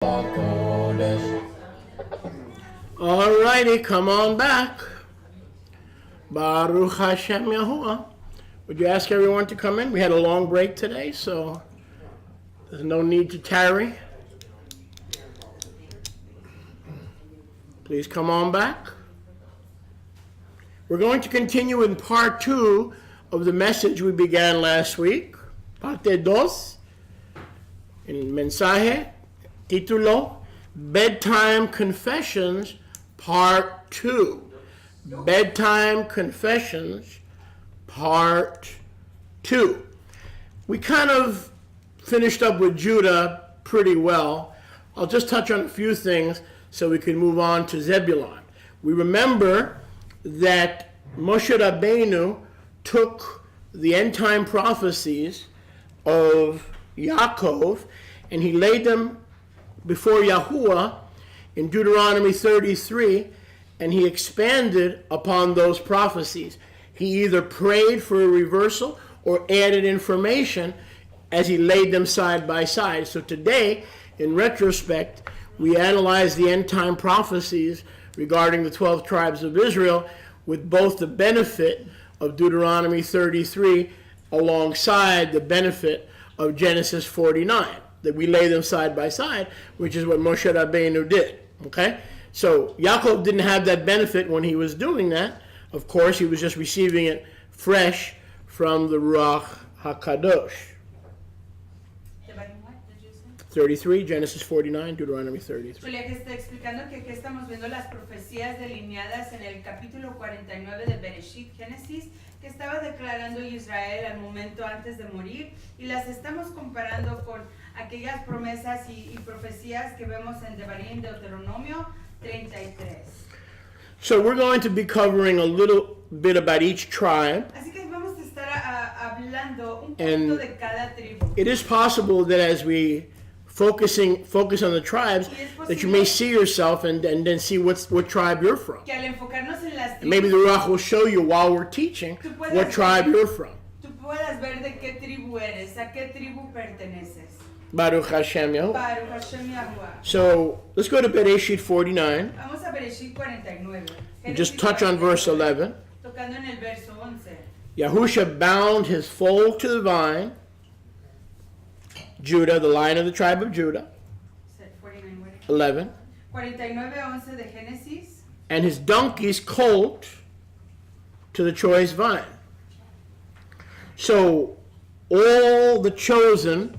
All righty, come on back. Baruch Hashem Yahuwah. Would you ask everyone to come in? We had a long break today, so there's no need to tarry. Please come on back. We're going to continue in part 2 of the message we began last week. Parte 2. El mensaje, título, Bedtime Confessions, Part 2. Bedtime Confessions, Part 2. We kind of finished up with Judah pretty well. I'll just touch on a few things so we can move on to Zebulon. We remember that Moshe Rabbeinu took the end-time prophecies of Yaakov and he laid them before Yahuwah in Deuteronomy 33, and he expanded upon those prophecies. He either prayed for a reversal or added information as he laid them side by side. So today, in retrospect, we analyze the end-time prophecies regarding the 12 tribes of Israel with both the benefit of Deuteronomy 33 alongside the benefit of Genesis 49. That we lay them side by side, which is what Moshe Rabbeinu did. Okay? So Yaakov didn't have that benefit when he was doing that. Of course, he was just receiving it fresh from the Ruach HaKadosh. 33, Genesis 49, Deuteronomy 33. Julia que está explicando que aquí estamos viendo las profecías delineadas en el capítulo 49 de Bereshit, Génesis, que estaba declarando Israel al momento antes de morir, y las estamos comparando con aquellas promesas y profecías que vemos en Devarim, Deuteronomio 33. So we're going to be covering a little bit about each tribe. Así que vamos a estar hablando un poquito de cada tribu. It is possible that as we focus on the tribes, that you may see yourself and then see what tribe you're from. Que al enfocarnos en las tribus, And maybe the Ruach will show you while we're teaching what tribe you're from. Tú puedas ver de qué tribu eres, a qué tribu perteneces. Baruch Hashem Yahuwah. Baruch Hashem Yahuwah. So let's go to Bereshit 49. Vamos a Bereshit 49. And just touch on verse 11. Tocando en el verso 11. Yahusha bound his foal to the vine. Judah, the lion of the tribe of Judah. 11. 49:11 de Génesis. And his donkey's colt to the choice vine. So all the chosen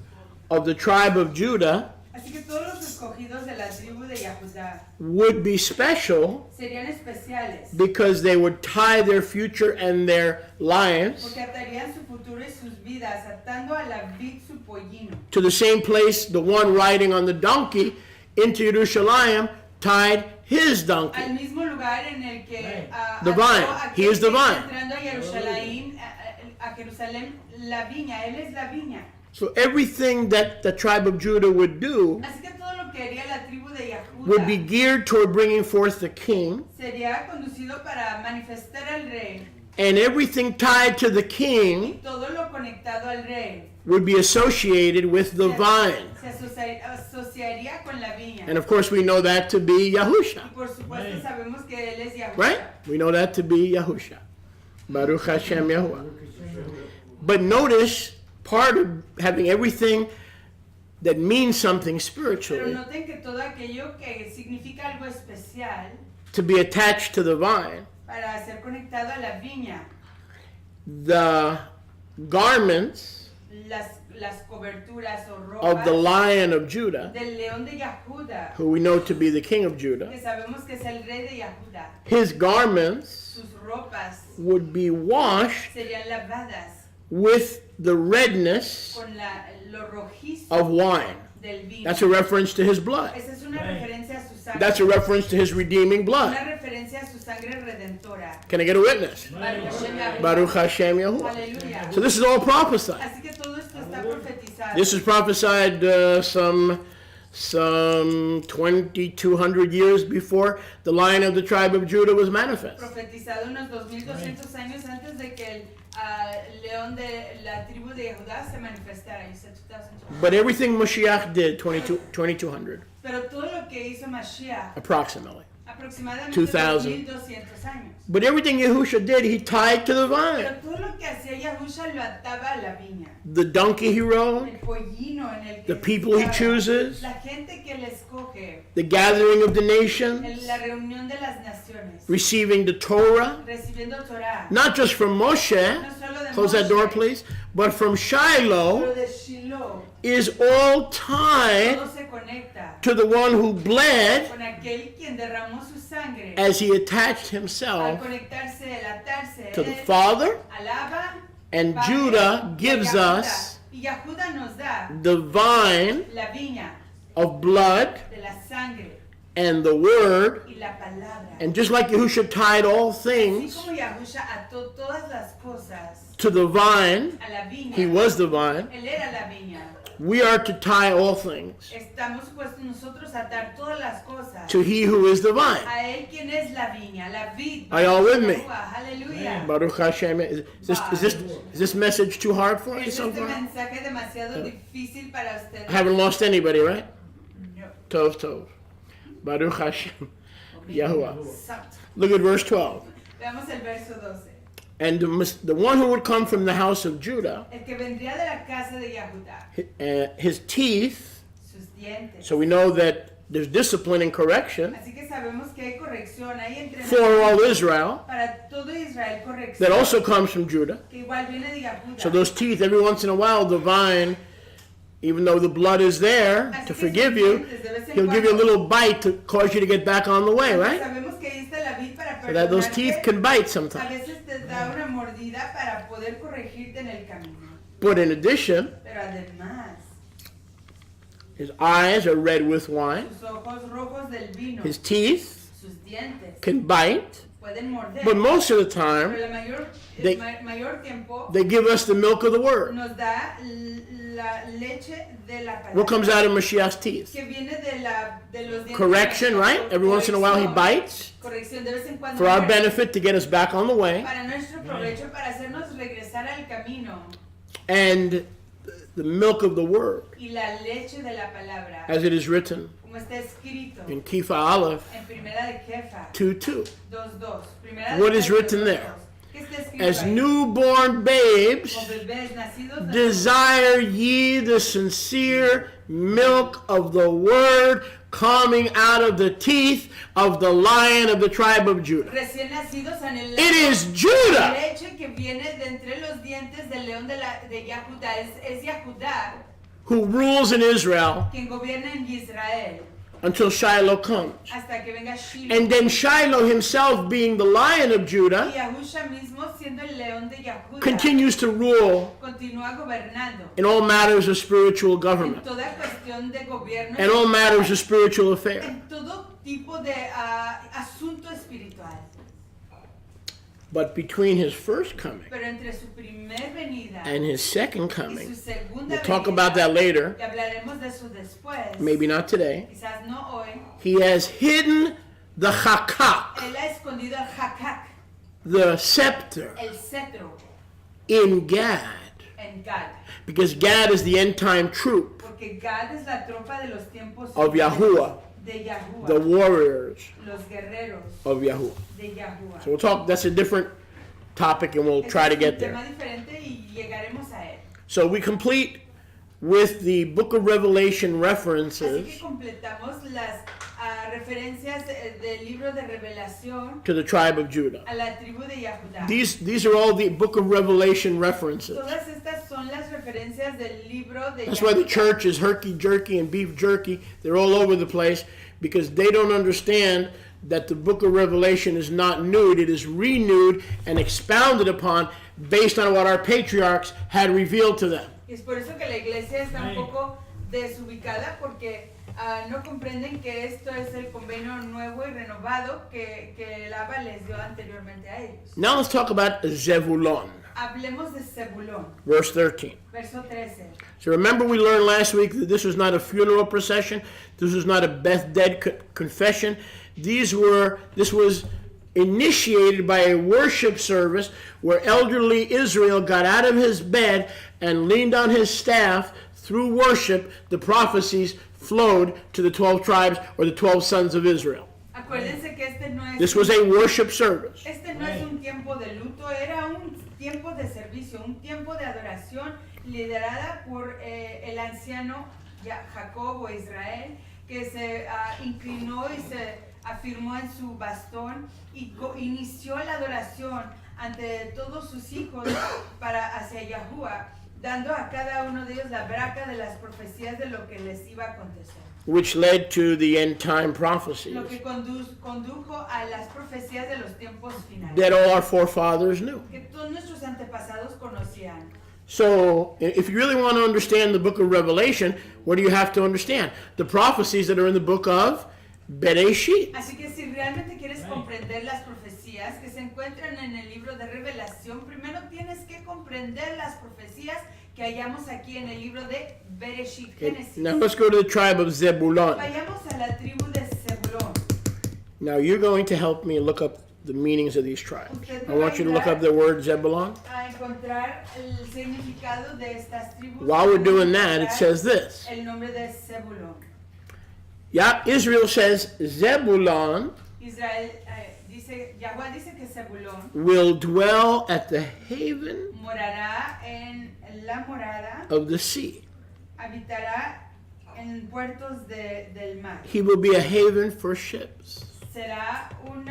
of the tribe of Judah Así que todos los escogidos de la tribu de Yahudá would be special serían especiales because they would tie their future and their lives porque atarían su futuro y sus vidas atando a la vid su pollino to the same place the one riding on the donkey into Jerusalem tied his donkey. al mismo lugar en el que The vine. He is the vine. entrando a Jerusalén la viña, él es la viña. So everything that the tribe of Judah would do Así que todo lo que haría la tribu de Yahuda would be geared toward bringing forth the king, sería conducido para manifestar al rey. and everything tied to the king Todo lo conectado al rey would be associated with the vine. se asociaría con la viña. And of course we know that to be Yahusha. Y por supuesto sabemos que él es Yahushua. Right? We know that to be Yahusha. Baruch Hashem Yahuwah. But notice, part of having everything that means something Pero spiritually noten que todo aquello que significa algo especial to be attached to the vine, para ser conectado a la viña, the garments las coberturas o of the ropas Lion of Judah, del león de Yahuda, who we know to be the King of Judah, que sabemos que es el rey de Yahuda, his garments sus ropas would be washed serían lavadas with the redness con lo rojizo of wine. del vino. That's a reference to his blood. Esa es una referencia a su sangre. That's a reference to his redeeming blood. Una referencia a su sangre redentora. Can I get a witness? Baruch Hashem Yahuwah. Baruch Hashem Yahuwah. Aleluya. So this is all prophesied. Así que todo esto está profetizado. This is prophesied some 2,200 years before the Lion of the tribe of Judah was manifest. Profetizado unos 2200 años antes de que el león de la tribu de Judá se manifestara. You said 2000. But everything Mashiach did, 2,200. Pero todo lo que hizo Mashiach, approximately. aproximadamente 2,000. 2,200 años. But everything Yahusha did, he tied to the vine. Pero todo lo que hacía Yahusha lo ataba a la viña. The donkey he rode, El pollino en el que the people he estaba, chooses, la gente que le escoge, the gathering of the nations, la reunión de las naciones, receiving the Torah, recibiendo Torah, not just from Moshe, no solo de close that door Moshe, please, but from pero Shiloh, de Shiloh, is all tied todo se conecta to the one who bled con aquel quien derramó su sangre as he attached al himself conectarse, el atarse, to the él Father, alaba, and Padre, Judah y gives Yahuda. us Y Yahuda nos da the vine la viña of blood de la sangre and the word. y la palabra. And just like Yahusha tied all Así things como Yahusha ató todas las cosas to the vine, a la viña, he was the vine, él era la viña. we are to tie all things Estamos supuestos nosotros a atar todas las cosas to he who is the vine. a él quien es la viña, la vid. Are y'all with me? Aleluya. Baruch Hashem. Is this message too hard for you ¿Es so este far? mensaje demasiado difícil para ustedes? I haven't lost anybody, right? No. Tov, Tov. Baruch Hashem. Yahuwah. Exacto. Look at verse 12. Veamos el verso 12. And the one who would come from the house of Judah, El que vendría de la casa de Yahudá, his teeth, sus dientes. so we know that there's discipline and correction Así que sabemos que hay corrección, hay for all entrenamiento Israel, para todo Israel, corrección, that also comes from Judah. que igual viene de Yahudá. So those teeth, every once in a while, the vine, even though the blood is there Así to que forgive sus you, dientes, de vez en he'll give you a cuando, little bite to cause you to get back on the way, right? sabemos que ahí está la vid para So that those teeth perdonarte. can bite A sometimes. veces te da una mordida para poder corregirte en el camino. But in addition, Pero además, his eyes are red with wine. sus ojos rojos del vino, His teeth sus dientes, can bite. pueden morder. But most of the Pero time, el they- mayor tiempo they give us the milk of the word. nos da la leche de la palabra. What comes out of Mashiach's teeth? Que viene de los dientes. Correction, right? Every once in a while he bites Corrección, de vez en cuando. for our muerde. benefit to get us back on the way. Para nuestro provecho, para hacernos regresar al camino. And the milk of the word, Y la leche de la palabra. as it is written Como está escrito in Kifa Aleph en Primera de Kefa 2:2. 2:2. Primera What de is Kefa written there? 2:2. ¿Qué está escrito As ahí? newborn babes, Como bebés nacidos de desire ye the sincere milk of the word coming out of the teeth of the lion of the tribe of Judah. recién nacidos anhelando It is la Judah leche que viene de entre los dientes del león de Yahudá. Es Yahudá who rules in Israel quien gobierna en Israel until Shiloh comes. hasta que venga Shiloh. And then Shiloh himself, being the lion of Y Judah, Yahusha mismo, siendo el león de Yahudá, continues to rule continúa gobernando in all matters of spiritual en government toda cuestión de gobierno, and all matters of spiritual affair. en todo tipo de asunto espiritual. But between his first coming Pero entre su primer venida and his second y su coming, segunda we'll talk venida, about that later, y hablaremos de eso después, maybe not today, quizás no hoy, he has hidden the chakak, él ha escondido el hakak, the scepter, el cetro, in Gad. en Gad. Because Gad is the end time troop Porque Gad es la tropa de los tiempos of Yahuwah, de Yahuwah, the warriors los guerreros of Yahuwah. de Yahuwah. So we'll talk, that's a different topic and we'll try to get Es un tema there. diferente y llegaremos a él. So we complete with the book of Revelation Así references que completamos las referencias del libro de Revelación to the tribe of Judah. a la tribu de Yahudá. These are all the book of Revelation references. Todas estas son las referencias del libro de That's why the Yahudá. church is herky jerky and beef jerky. They're all over the place because they don't understand that the book of Revelation is not nude. It is renewed and expounded upon based on what our patriarchs had revealed to them. Y es por eso que la iglesia está un poco desubicada porque no comprenden que esto es el convenio nuevo y renovado que el Abba les dio anteriormente a ellos. Now let's talk about Zebulon, Hablemos de Zebulón, verse 13. verso 13. So remember we learned last week that this was not a funeral procession. This was not a dead confession. This was initiated by a worship service where elderly Israel got out of his bed and leaned on his staff through worship the prophecies flowed to the 12 tribes or the 12 sons of Israel. Acuérdense que This was a worship service. este no es un tiempo de luto, era un tiempo de servicio, un tiempo de adoración liderada por el anciano Jacob o Israel, que se inclinó y se afirmó en su bastón y inició la adoración ante todos sus hijos hacia Yahuwah, dando a cada uno de ellos la braca de las profecías de lo que les iba a acontecer. Which led to the end time prophecies Lo que condujo a las profecías de los tiempos finales, that all our forefathers knew. que todos nuestros antepasados conocían. So, if you really want to understand the book of Revelation, what do you have to understand? The prophecies that are in the book of Bereshit. Así que si realmente quieres comprender las profecías que se encuentran en el libro de Revelación, primero tienes que comprender las profecías que hallamos aquí en el libro de Bereshit, Génesis. Now let's go to the tribe of Zebulun. Vayamos a la tribu de Zebulón. Now you're going to help me look up the meanings of these tribes. Usted I me va want a you to look ayudar up the word Zebulun. A encontrar el significado de estas tribus. While we're doing that, it says this. El nombre de Zebulón. Yeah, Israel says Zebulun Israel dice, Yahuwah dice que Zebulón will dwell at the haven morará en la morada, of the sea. habitará en puertos del mar. He will be a haven for ships. Será un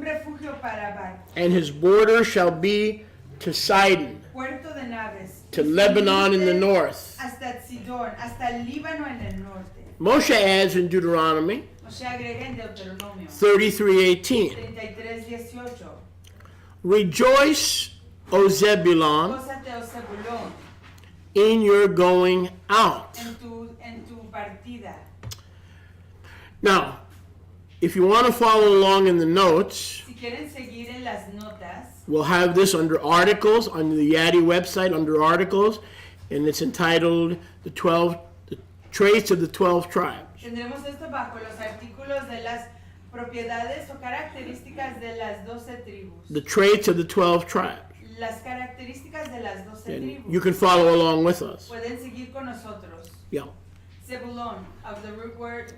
refugio para barcos, And his border shall be to Sidon, puerto de naves, to Lebanon in the north. hasta Sidón, hasta el Líbano en el norte. Moshe adds in Deuteronomy Moshe agrega en Deuteronomio 33:18, 33:18. Rejoice, O Zebulun, Gózate, oh Zebulón, in your going out. en tu partida. Now, if you want to follow along in the notes, Si quieren seguir en las notas, we'll have this under articles on the Yadi website under articles, and it's entitled the traits of the 12 tribes. tendremos esto bajo los artículos de las propiedades o características de las 12 tribus. The traits of the 12 tribes. Las características de las 12 And tribus. you can follow along with us. Pueden seguir con nosotros. Yeah. Zebulon, of the root word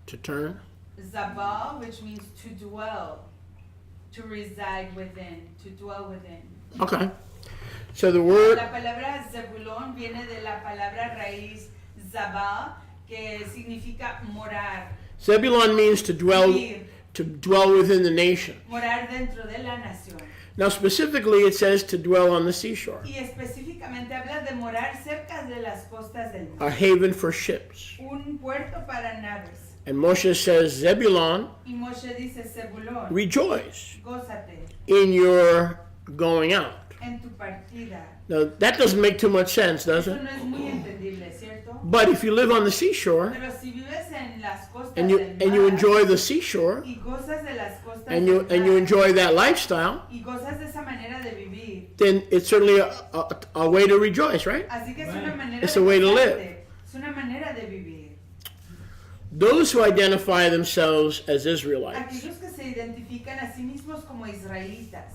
To turn. zabal, which means to dwell, to reside within, to dwell within. Okay. So the word, La palabra Zebulón viene de la palabra raíz zabal, que significa morar, Zebulun means to dwell within the nation. morar dentro de la nación. Now specifically it says to dwell on the seashore, Y específicamente habla de morar cerca de las costas del mar, a haven for ships. un puerto para naves. And Moshe says, Zebulun, Y Moshe dice, Zebulón, rejoice gózate in your going out. en tu partida. Now that doesn't make too much sense, does Eso it? no es muy entendible, ¿cierto? But if you live on the seashore Pero si vives en las costas and you del mar enjoy the seashore y gozas de las costas and del you mar, enjoy that lifestyle, y gozas de esa manera de vivir, then it's certainly a way to rejoice, right? así que es una manera It's de a way to gozarte, live. es una manera de vivir. Those who identify themselves as Israelites Aquellos que se identifican a sí mismos como israelitas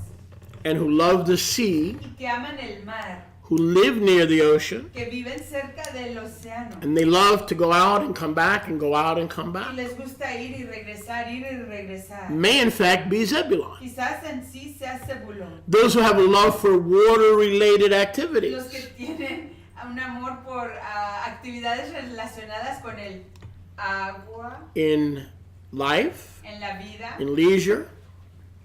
and who love the sea, y que aman el mar, who live near the ocean, que viven cerca del océano and they love to go out and come back and go out and come y back, les gusta ir y regresar, may in fact be Zebulun. quizás en sí sea Zebulón. Those who have a love for water-related activities, Los que tienen un amor por actividades relacionadas con el agua, in life, en la vida, in leisure,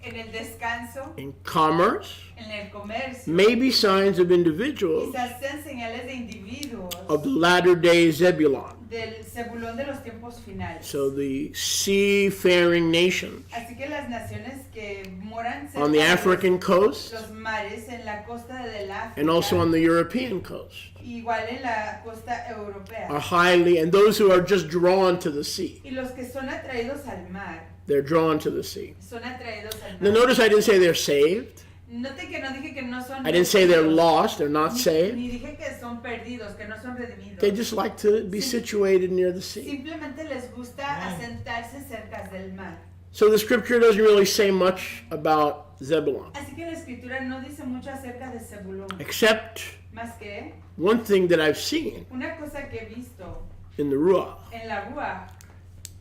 en el descanso, in commerce, en el comercio, may be signs of individuals quizás sean señales de individuos of the latter-day Zebulun. del Zebulón de los tiempos finales. So the seafaring nations Así que las naciones que moran cerca on the de African coast los mares en la costa del África, and also on the European coast igual en la costa europea, are highly, and those who are just drawn to the sea, y los que son atraídos al mar, they're drawn to the sea. son atraídos al Now mar. notice I didn't say they're saved. Note que no dije que no son I didn't say they're redimidos, lost, they're not saved. ni dije que son perdidos, que no son redimidos. They just like to be situated near the sea. Simplemente les gusta asentarse cerca del mar. So the scripture doesn't really say much about Zebulun, Así que la escritura no dice mucho acerca de Zebulón, except más que one thing that I've seen una cosa que he visto in the Ruach, en la Ruach,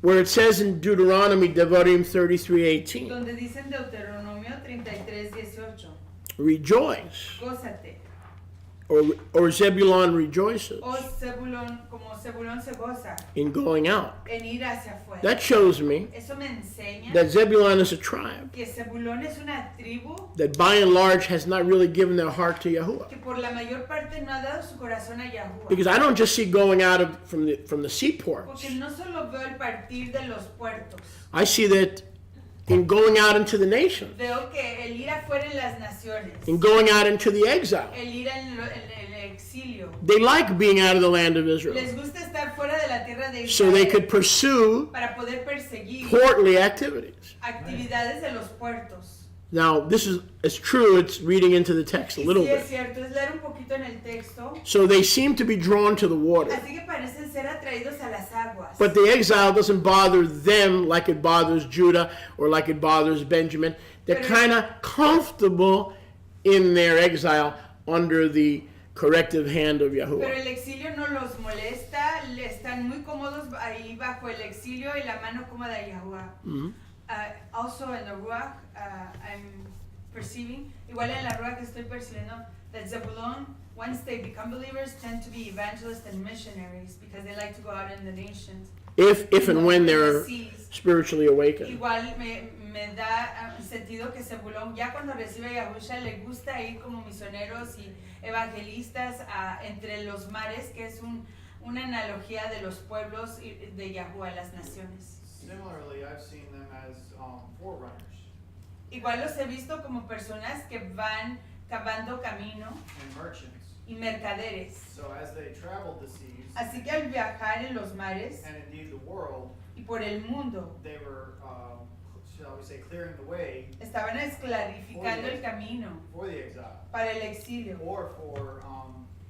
where it says in Deuteronomy Devarim 33:18, donde dice en Deuteronomio 33:18, rejoice, gózate. or Zebulun rejoices O Zebulón, como Zebulón se goza in going out. en ir hacia afuera. That shows me Eso me enseña that Zebulun is a tribe que Zebulón es una tribu that by and large has not really given their heart to Yahuwah. que por la mayor parte no ha dado su corazón a Yahuwah. Because I don't just see going out from the seaports. Porque no solo veo el partir de los puertos, I see that in going out into the nations, veo que el ir afuera en las naciones, in going out into the exile. el ir en el exilio, They like being out of the land of Israel, les gusta estar fuera de la tierra de so they Israel could pursue para poder perseguir portly activities. actividades de los puertos. Now, this is it's true. It's reading into the text a Y little sí es bit. cierto, es leer un poquito en el texto, So they seem to be drawn to the water, así que parecen ser atraídos a las aguas. but the exile doesn't bother them like it bothers Judah or like it bothers Benjamin. They're kind of comfortable in their exile under the corrective hand of Pero Yahuwah. el exilio no los molesta, están muy cómodos ahí bajo el exilio y la mano cómoda de Yahuwah. Also in the Ruach, I'm perceiving, igual en la Ruach estoy percibiendo that Zebulon, once they become believers, tend to be evangelists and missionaries because they like to go out in the nations. If and when In the they're seas. spiritually awakened. Igual me da sentido que Zebulón, ya cuando recibe a Yahusha, le gusta ir como misioneros y evangelistas entre los mares, que es una analogía de los pueblos de Yahuwah, las naciones. Similarly, I've seen them as forerunners Igual los he visto como personas que van cavando camino and merchants. y mercaderes. So as they traveled the seas Así que al viajar en los mares and indeed the world, y por el mundo, they were, shall we say, clearing the way estaban clarificando el camino for the exile para el exilio or for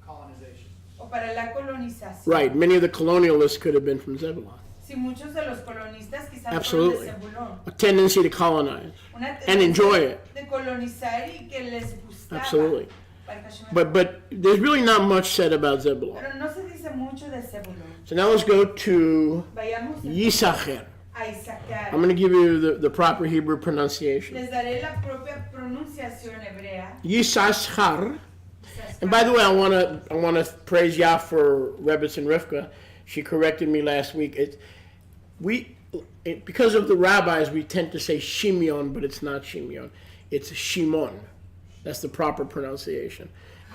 colonization. o para la colonización. Right, many of the colonialists could have been from Zebulun. Si muchos de los colonistas quizás Absolutely. fueron de Zebulón, A tendency to colonize una and enjoy it. de colonizar y que les gustaba. Absolutely. Para Kashmir. But there's really not much said about Zebulun. Pero no se dice mucho de Zebulón. So now let's go to Vayamos Yisachar. a Isaacar. I'm going to give you the proper Hebrew pronunciation. Les daré la propia pronunciación hebrea. Yisachar. And by the way, I want to praise Yah for Rebitz and Rivka. She corrected me last week. Because of the rabbis, we tend to say Shimeon, but it's not Shimeon. It's Shimon. That's the proper pronunciation.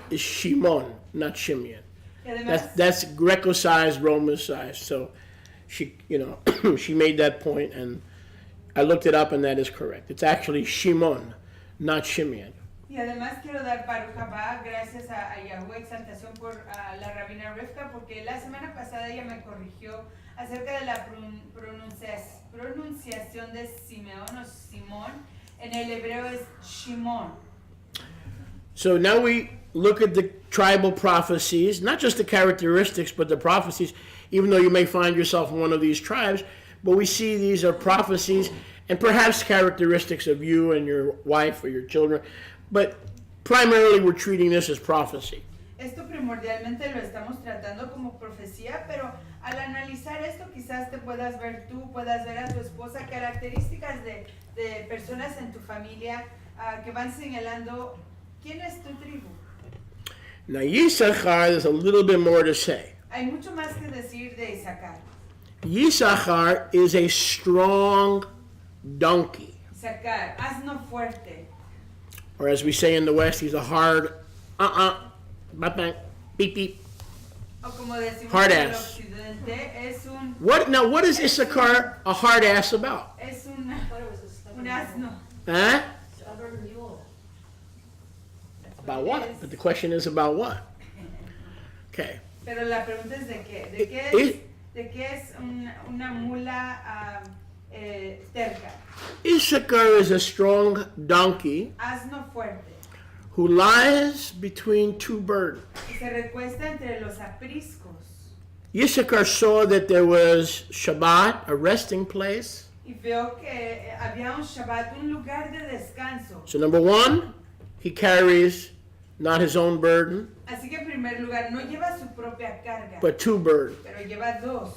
It's Shimon, not Shimeon. Y además, That's Greco-sized, Roman-sized. So she, she made that point, and I looked it up, and that is correct. It's actually Shimon, not Shimeon. y además quiero dar Baruch Haba, gracias a Yahuwah, exaltación por la rabina Rivka, porque la semana pasada ella me corrigió acerca de la pronunciación de Simeón o Simón. En el hebreo es Shimon. So now we look at the tribal prophecies, not just the characteristics, but the prophecies, even though you may find yourself in one of these tribes, but we see these are prophecies and perhaps characteristics of you and your wife or your children, but primarily we're treating this as prophecy. Esto primordialmente lo estamos tratando como profecía, pero al analizar esto quizás te puedas ver tú, puedas ver a tu esposa, características de personas en tu familia que van señalando quién es tu tribu. Now Yisachar, there's a little bit more to say. Hay mucho más que decir de Isaacar. Yisachar is a strong donkey, Isaacar, asno fuerte. or as we say in the West, he's a hard, bang, beep, beep. O como decimos Hard en el ass. occidente, es un What is Issachar a hard ass about? un asno. Huh? About what? But the question is about what? Okay. Pero la pregunta es de qué. ¿De qué es una mula terca? Issachar is a strong donkey Asno fuerte. who lies between two burdens. Y se recuesta entre los apriscos. Issachar saw that there was Shabbat, a resting place, Y veo que había un Shabbat, un lugar de descanso. So number one, he carries not his own burden, Así que en primer lugar, no lleva su propia carga, but two burdens pero lleva dos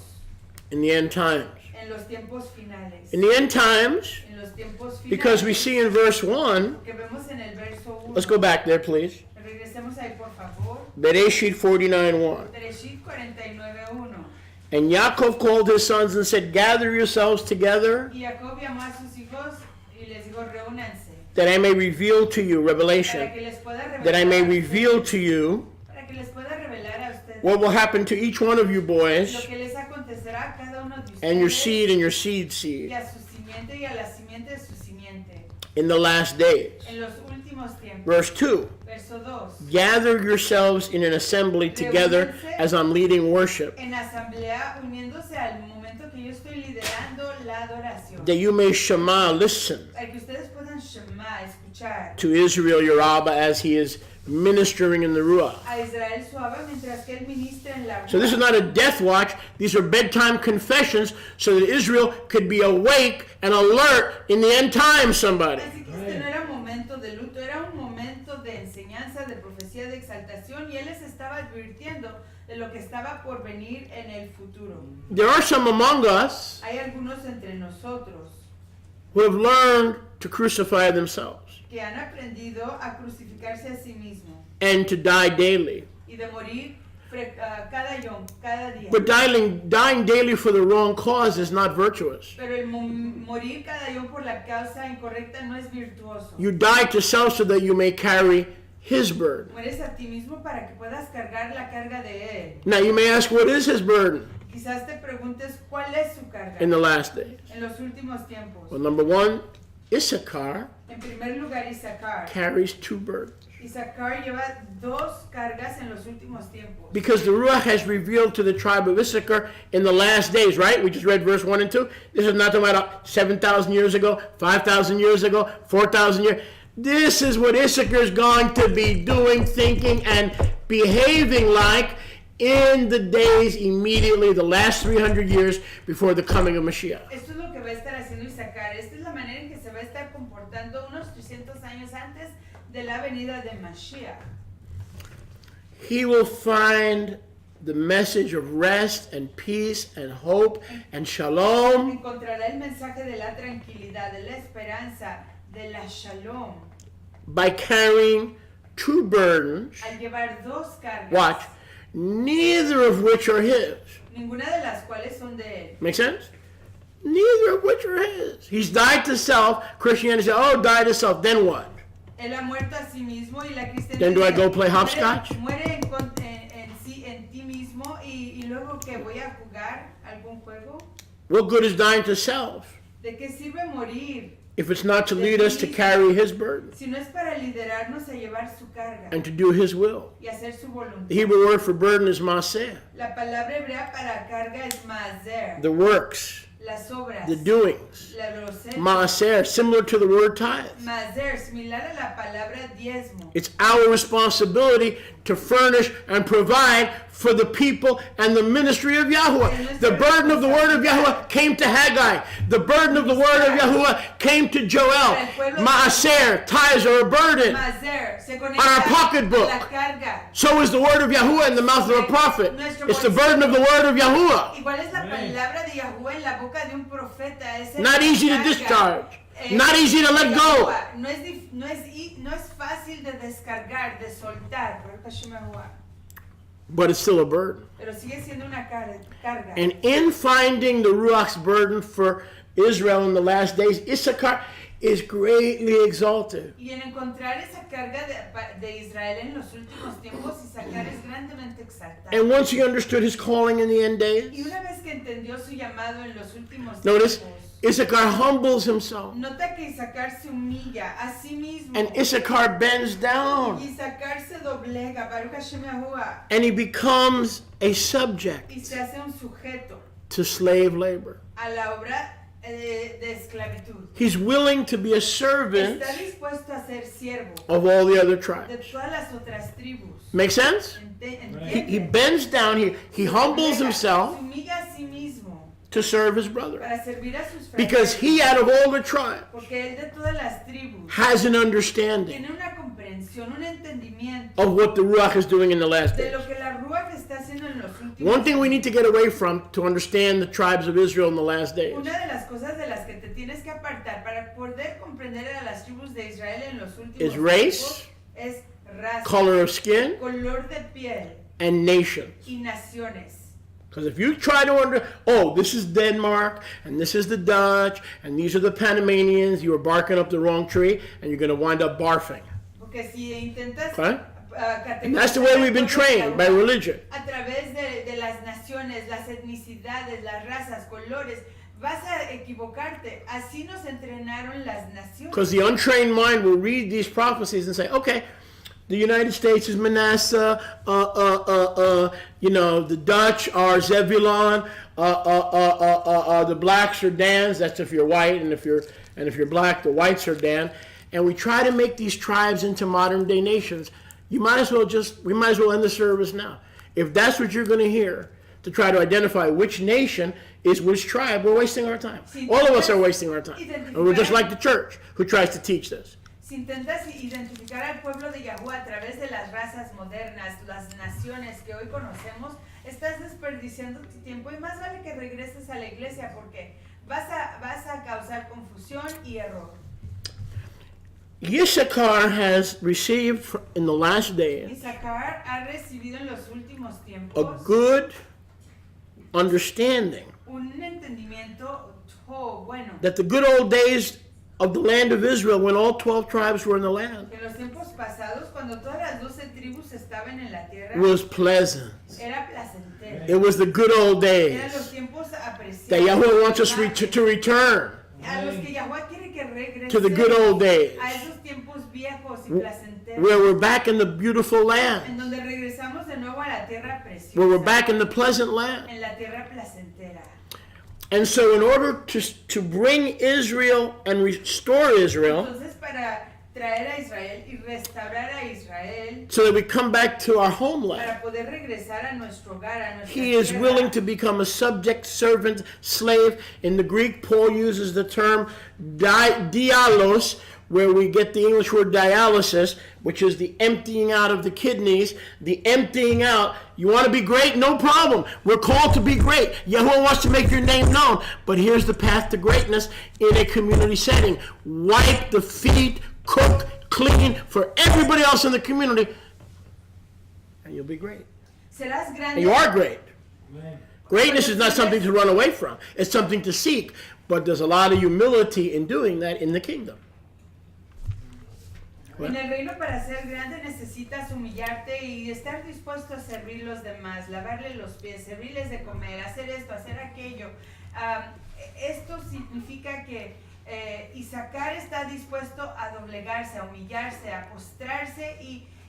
in the end times. en los tiempos finales. In the end times, En los tiempos finales. because we see in verse 1, Que vemos en el verso 1. let's go back there, please. Regresemos ahí, por favor. Bereshit 49:1. Bereshit 49:1. And Yaakov called his sons and said, gather yourselves together, Y Jacob llamó a sus hijos y les dijo, reúnanse. that I may reveal to you, revelation, Para que les pueda revelar that I may a ustedes- reveal to you Para que les pueda revelar a ustedes what will happen to each one of you lo boys, que les acontecerá a cada uno de ustedes and your seed and your seed y seed, a su simiente y a la simiente de su simiente in the last days. en los últimos tiempos. Verse 2, Verso 2. gather yourselves in an assembly together as I'm leading worship, En asamblea uniéndose al momento que yo estoy liderando la adoración. that you may shema, listen Para que ustedes puedan shema, escuchar to Israel your Abba as he is ministering in the Ruach. a Israel suave mientras que él ministra en la So this is not a death watch. These are bedtime confessions so that Israel could be awake and alert in the end times, somebody. Así que este no era un momento de luto, era un momento de enseñanza, de profecía, de exaltación, y él les estaba advirtiendo de lo que estaba por venir en el futuro. There are some among us Hay algunos entre nosotros who have learned to crucify themselves que han aprendido a crucificarse a sí mismos and to die daily. y de morir cada día. But dying daily for the wrong cause is not virtuous. Pero el morir cada día por la causa incorrecta no es virtuoso. You die to self so that you may carry his burden. Mueres a ti mismo para que puedas cargar la carga de él. Now you may ask, what is his burden Quizás te preguntes cuál es su carga in the last days? en los últimos tiempos. Well, number one, Issachar En primer lugar, Isaacar. carries two burdens. Isaacar lleva dos cargas en los últimos tiempos. Because the Ruach has revealed to the tribe of Issachar in the last days, right? We just read verse 1 and 2. This is not talking about 7,000 years ago, 5,000 years ago, 4,000 years. This is what Issachar is going to be doing, thinking, and behaving like in the days immediately, the last 300 years before the coming of Mashiach. Esto es lo que va a estar haciendo Isaacar. Esta es la manera en que se va a estar comportando unos 300 años antes de la venida de Mashiach. He will find the message of rest and peace and hope and shalom Encontrará el mensaje de la tranquilidad, de la esperanza, de la shalom, by carrying two burdens. al llevar dos cargas, Watch. Neither of which are his. ninguna de las cuales son de él. Make sense? Neither of which are his. He's died to self. Christianity says, oh, die to self. Then what? Él ha muerto a sí mismo y la cristianidad. Then do I go play hopscotch? Muere en ti mismo y luego que voy a jugar algún juego. What good is dying to self ¿De qué sirve morir if it's not to lead us to carry his burden si no es para liderarnos a llevar su carga and to do his will? y hacer su voluntad? The Hebrew word for burden is maseh, La palabra hebrea para carga es mazer, the works, las obras, the doings. los hechos. Maaser, similar to the word tithe. Mazer, similar a la palabra diezmo. It's our responsibility to furnish and provide for the people and the ministry of Yahuwah. The burden of the word of Yahuwah came to Haggai. The burden of the word of Yahuwah came to Joel. Maaser, tithes are a burden. Mazer, se On our pocketbook. la carga. So is the word of Yahuwah in the mouth of a prophet. It's the burden of the word of Yahuwah. Igual es la palabra de Yahuwah en la boca de un profeta. Es Not easy to carga. discharge. Not easy to let go. No es fácil de descargar, de soltar, But it's still a burden. pero sigue siendo una carga. And in finding the Ruach's burden for Israel in the last days, Issachar is greatly exalted. Y en encontrar esa carga de Israel en los últimos tiempos, Isaacar es grandemente exaltado. And once he understood his calling in the end Y days, una vez que entendió su llamado en los últimos notice, tiempos, Issachar humbles himself. nota que Isaacar se humilla a sí mismo. And Issachar bends down. Isaacar se doblega, Baruch Hashem Yahuwah, And he becomes a subject y se hace un sujeto to slave labor. a la obra de esclavitud. He's willing to be a servant Está dispuesto a ser siervo of all the other de tribes. todas las otras tribus. Make sense? He bends down, he humbles Se himself humilla a sí mismo to serve his brother. para servir a sus Because fraternos, he, out of all the tribes, porque él de todas las tribus has an understanding tiene una comprensión, un entendimiento of what the Ruach is doing in the last de days. lo que la Ruach está haciendo en los últimos One thing we años. need to get away from to understand the tribes of Israel in the last days Una de las cosas de las que te tienes que apartar para poder comprender a las tribus de Israel en los últimos is race, tiempos es raza, color of skin, color de piel and nations. y naciones. Because if you try to this is Denmark, and this is the Dutch, and these are the Panamanians, you are barking up the wrong tree, and you're going to wind up barfing. Porque si intentas Okay? And that's the way we've been trained by religion. a través de las naciones, las etnicidades, las razas, colores, vas a equivocarte. Así nos entrenaron las naciones. Because the untrained mind will read these prophecies and say, okay, the United States is Manasseh, the Dutch are Zebulon, the blacks are Dans, that's if you're white, and if you're black, the whites are Dan. And we try to make these tribes into modern day nations. We might as well end the service now. If that's what you're going to hear, to try to identify which nation is which tribe, we're wasting our time. All of us are wasting our time. And we're just like the church who tries to teach this. Si intentas identificar al pueblo de Yahuwah a través de las razas modernas, las naciones que hoy conocemos, estás desperdiciando tu tiempo y más vale que regreses a la iglesia porque vas a causar confusión y error. Issachar has received in the last days Isaacar ha recibido en los últimos a tiempos good understanding un entendimiento bueno. that the good old days of the land of Israel, when all 12 tribes were in the land, En los tiempos pasados, cuando todas las 12 tribus estaban en la tierra, was pleasant. era placentero. It was the good old Eran days los tiempos apreciados. that Yahweh wants us to return A los que Yahuwah quiere que regresen to the good old days, a esos tiempos viejos y placenteros, where we're back in the beautiful en land, donde regresamos de nuevo a la tierra preciosa, where we're back in the pleasant land. en la tierra placentera. And so in order to bring Israel and restore Israel, Entonces, para traer a Israel y restaurar a Israel, so that we come back to our homeland, para poder regresar a nuestro hogar, a nuestra he is tierra, willing to become a subject, servant, slave. In the Greek, Paul uses the term dialos, where we get the English word dialysis, which is the emptying out of the kidneys, the emptying out. You want to be great? No problem. We're called to be great. Yahweh wants to make your name known. But here's the path to greatness in a community setting. Wipe the feet, cook, clean for everybody else in the community, and you'll be great. serás And grande. you are great. Amen. Greatness is not something to run away from. It's something to seek. But there's a lot of humility in doing that in the kingdom. En el reino, para ser grande necesitas humillarte y estar dispuesto a servir los demás, lavarle los pies, servirles de comer, hacer esto, hacer aquello. Esto significa que Isaacar está dispuesto a doblegarse, a humillarse, a postrarse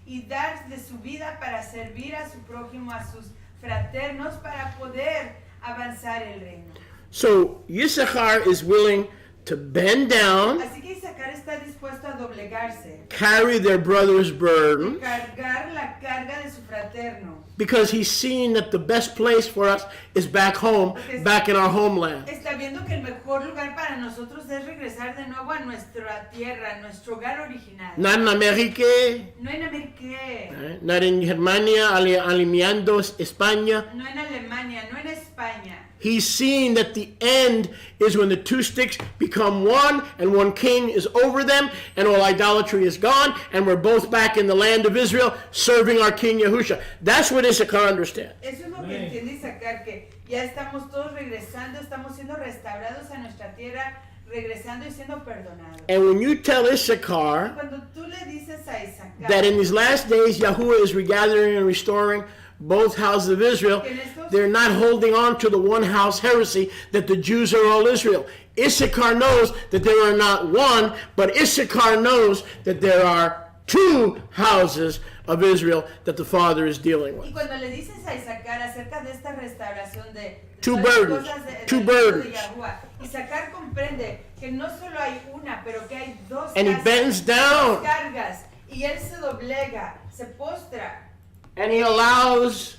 y dar de su vida para servir a su prójimo, a sus fraternos, para poder avanzar el reino. So Issachar is willing to bend down, Así que Isaacar está dispuesto a doblegarse, carry their brother's burden, cargar la carga de su fraterno. because he's seen that the best place for us is back home, back in our homeland. Está viendo que el mejor lugar para nosotros es regresar de nuevo a nuestra tierra, a nuestro hogar original. Not in America, No en América, right? Not in Germania, alineando España. no en Alemania, no en España. He's seen that the end is when the two sticks become one and one king is over them and all idolatry is gone and we're both back in the land of Israel serving our King Yahusha. That's what Issachar understands. Eso es lo que entiende Isaacar, que ya estamos todos regresando, estamos siendo restaurados a nuestra tierra, regresando y siendo perdonados. And when you tell Issachar Cuando tú le dices a Isaacar that in these last days Yahuwah is regathering and restoring both houses of Israel, they're not holding on to the one house heresy that the Jews are all Israel. Issachar knows that there are not one, but Issachar knows that there are two houses of Israel that the Father is dealing y with. cuando le dices a Isaacar acerca de esta restauración de Two todas las burdens, cosas de two del reino burdens. de Yahuwah, Isaacar comprende que no solo hay una, pero que hay dos And he casas, bends down. dos cargas, y él se doblega, se postra And he allows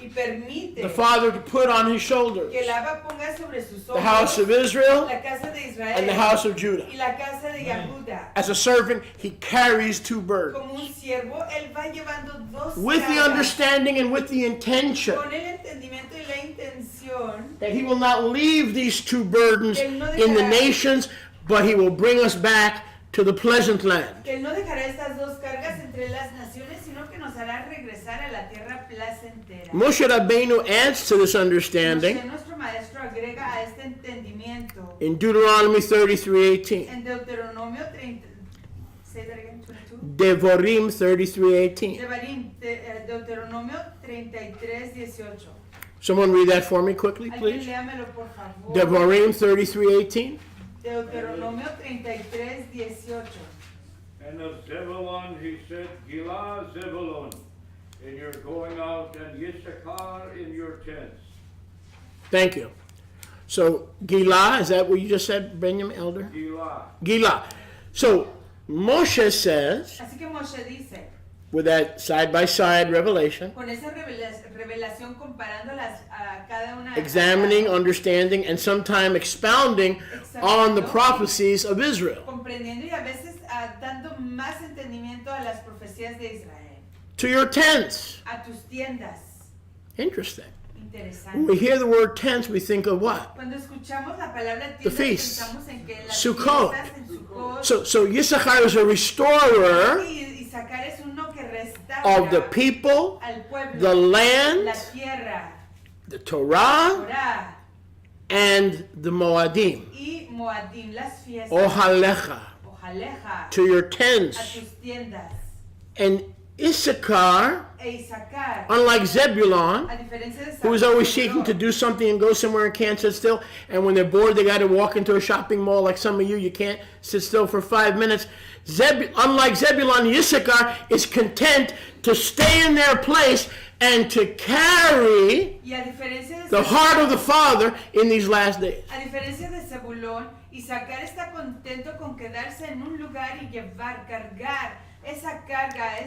y permite the father to put on his shoulders que el Abba ponga sobre sus the house hombros of Israel la casa de Israel and the house of Judah. y la casa de Yahuda. As a servant, he carries two burdens. Como un siervo, él va llevando dos With the cargas, understanding and with the intention con el entendimiento y la intención that he will not leave these two burdens in the nations, but he will bring us back to the pleasant land. que él no dejará estas dos cargas entre las naciones, sino que nos hará regresar a la tierra placentera. Moshe Rabbeinu adds to this understanding Moshe, nuestro maestro, agrega a este entendimiento in Deuteronomy 33:18. en Deuteronomio 30. Say that again, 22. Devarim 33:18. Deuteronomio 33:18. Someone read that for me quickly, Alguien please. léamelo, por favor. Devarim 33:18. Deuteronomio 33:18. And of Zebulun he said, Gilah Zebulun, and you're going out, and Yissachar in your tents. Thank you. So, Gilah, is that what you just said, Benjamin, elder? Gilah. Gilah. So, Moshe says, Así que Moshe dice, with that side-by-side revelation, con esa revelación comparándolas a cada una, examining, understanding, and sometime expounding on the prophecies of Israel. comprendiendo y a veces dando más entendimiento a las profecías de Israel. To your tents. A tus tiendas. Interesting. Interesante. When we hear the word tents, we think of what? Cuando escuchamos la palabra The tiendas, feasts. pensamos en que las Sukkot. fiestas en Sukkot. So Yissachar is a restorer Y Isaacar es uno que restaura of the people, al pueblo, the land, la tierra, the Torah, Torah and the Moadim. y Moadim, las fiestas. Ohalecha. Ojaleja. To your A tents. tus tiendas. And Issachar, E Isaacar, unlike Zebulon, a diferencia de who is always seeking Zabulón, to do something and go somewhere and can't sit still, and when they're bored they got to walk into a shopping mall like some of you, you can't sit still for 5 minutes. Unlike Zebulon, Issachar is content to stay in their place and to carry y a diferencia de the heart of the Father in these last days. A diferencia de Zebulón, Isaacar está contento con quedarse en un lugar y llevar, cargar esa carga,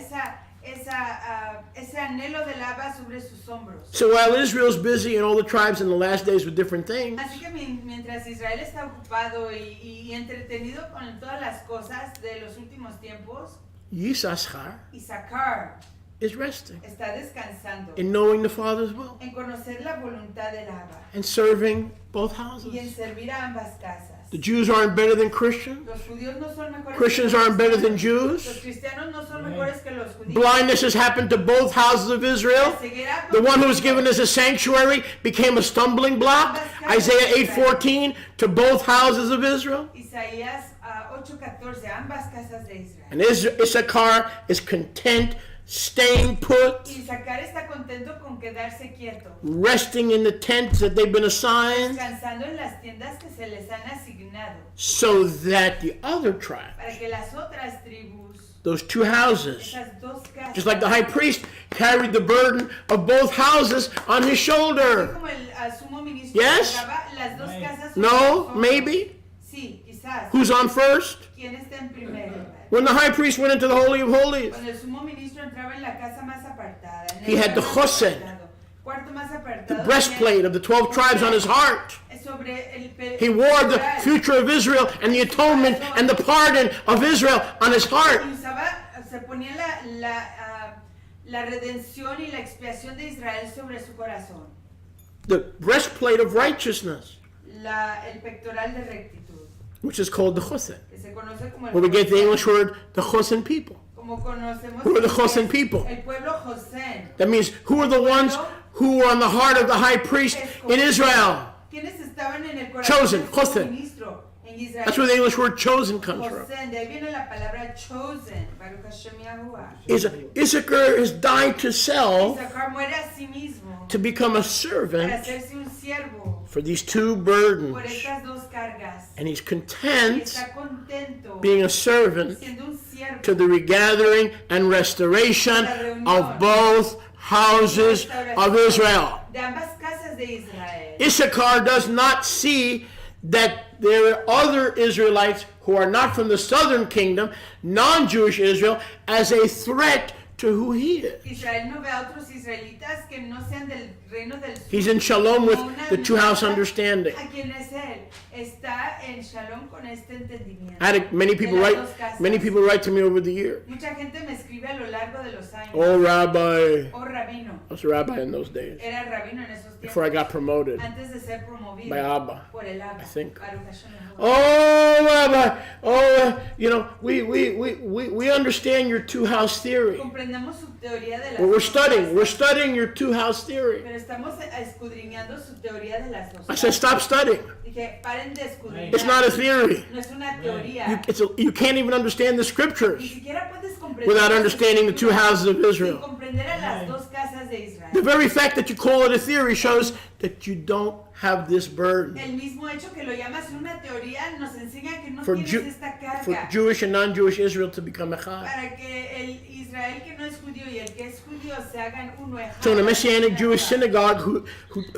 ese anhelo del Abba sobre sus hombros. So while Israel's busy and all the tribes in the last days with different things, Así que mientras Israel está ocupado y entretenido con todas las cosas de los últimos tiempos, Yisachar Isaacar is resting está descansando in knowing the Father's will en conocer la voluntad del Abba and serving both y en houses. servir a ambas casas. The Jews aren't better than Christians. Los judíos no son mejores Christians que los aren't better than cristianos. Jews. Los cristianos no son mejores que los judíos. Blindness has happened to both houses of Israel. La ceguera The one who was given as a sanctuary became a stumbling block. Isaiah 8:14 to both houses of Israel. Isaías 8:14, ambas casas de Israel. And Issachar is content, staying put, Isaacar está contento con quedarse quieto, resting in the tents that they've been assigned, descansando en las tiendas que se les han asignado, so that the other tribe, para que las otras tribus, those two houses, esas dos casas, just like the high priest carried the burden of both houses on his shoulder. como el sumo ministro Yes? cargaba las dos casas sobre sus No? hombros. Maybe? Sí, quizás. Who's on first? ¿Quién está en primero? When the high priest went into the Holy of Holies, Cuando el sumo ministro entraba en la casa más apartada, en el He had the lugar más chosen, apartado, cuarto más the apartado, breastplate of the 12 tribes on his heart. sobre el He wore the future of Israel and the atonement and the pardon of Israel on his heart. Y se ponía la redención y la expiación de Israel sobre su corazón. The breastplate of righteousness, El pectoral de rectitud, which is called the chosen. que se conoce como el Where we get the Josén, English word, the chosen people. como conocemos Who are the en Josén inglés, people? El pueblo Josén. That means who are the ones who were on the heart of the high priest in Israel? ¿Quiénes estaban en el corazón Chosen, del Josén. ministro en Israel? That's where the English word chosen comes from. Josén, de ahí viene la palabra chosen. Baruch Hashem Yahuwah. Issachar has died to self Isaacar muere a sí mismo to become a para servant hacerse un siervo for these two por burdens. estas dos cargas. And he's Y content está contento being a servant siendo un siervo to the regathering and restoration of both houses of Israel. de ambas casas de Israel. Issachar does not see that there are other Israelites who are not from the southern kingdom, non-Jewish Israel, as a threat to who he is. Israel no ve a otros israelitas que no sean del reino del sur. He's in shalom with como una the two-house amenaza understanding. ¿A quién es él? Está en shalom con este entendimiento. Many de people las write. dos casas. Many people write to me over the years. Mucha gente me escribe a lo largo de los años. Oh, Rabbi, Oh, rabino. I was a rabbi in those days Era rabino en esos tiempos. before I got promoted Antes de ser promovido by Abba. por el Abba. I think. Baruch Hashem. Oh, Rabbi. Oh, we understand your two-house theory. Comprendemos su teoría de las Well, dos casas, we're studying your two-house theory. pero estamos escudriñando su teoría de las dos I said, casas. stop studying. Dije, paren de escudriñar. It's not a theory. No es una teoría. You can't even understand the Ni scriptures siquiera puedes comprender without las understanding the two escrituras houses of sin Israel. comprender a las dos casas de Israel. The very fact that you call it a theory shows that you don't have this burden. El mismo hecho que lo llamas una teoría nos enseña que no For tienes esta For carga Jewish and non-Jewish Israel to become echad. para que el Israel que no es judío y el que es judío se hagan uno. So in a Messianic Jewish synagogue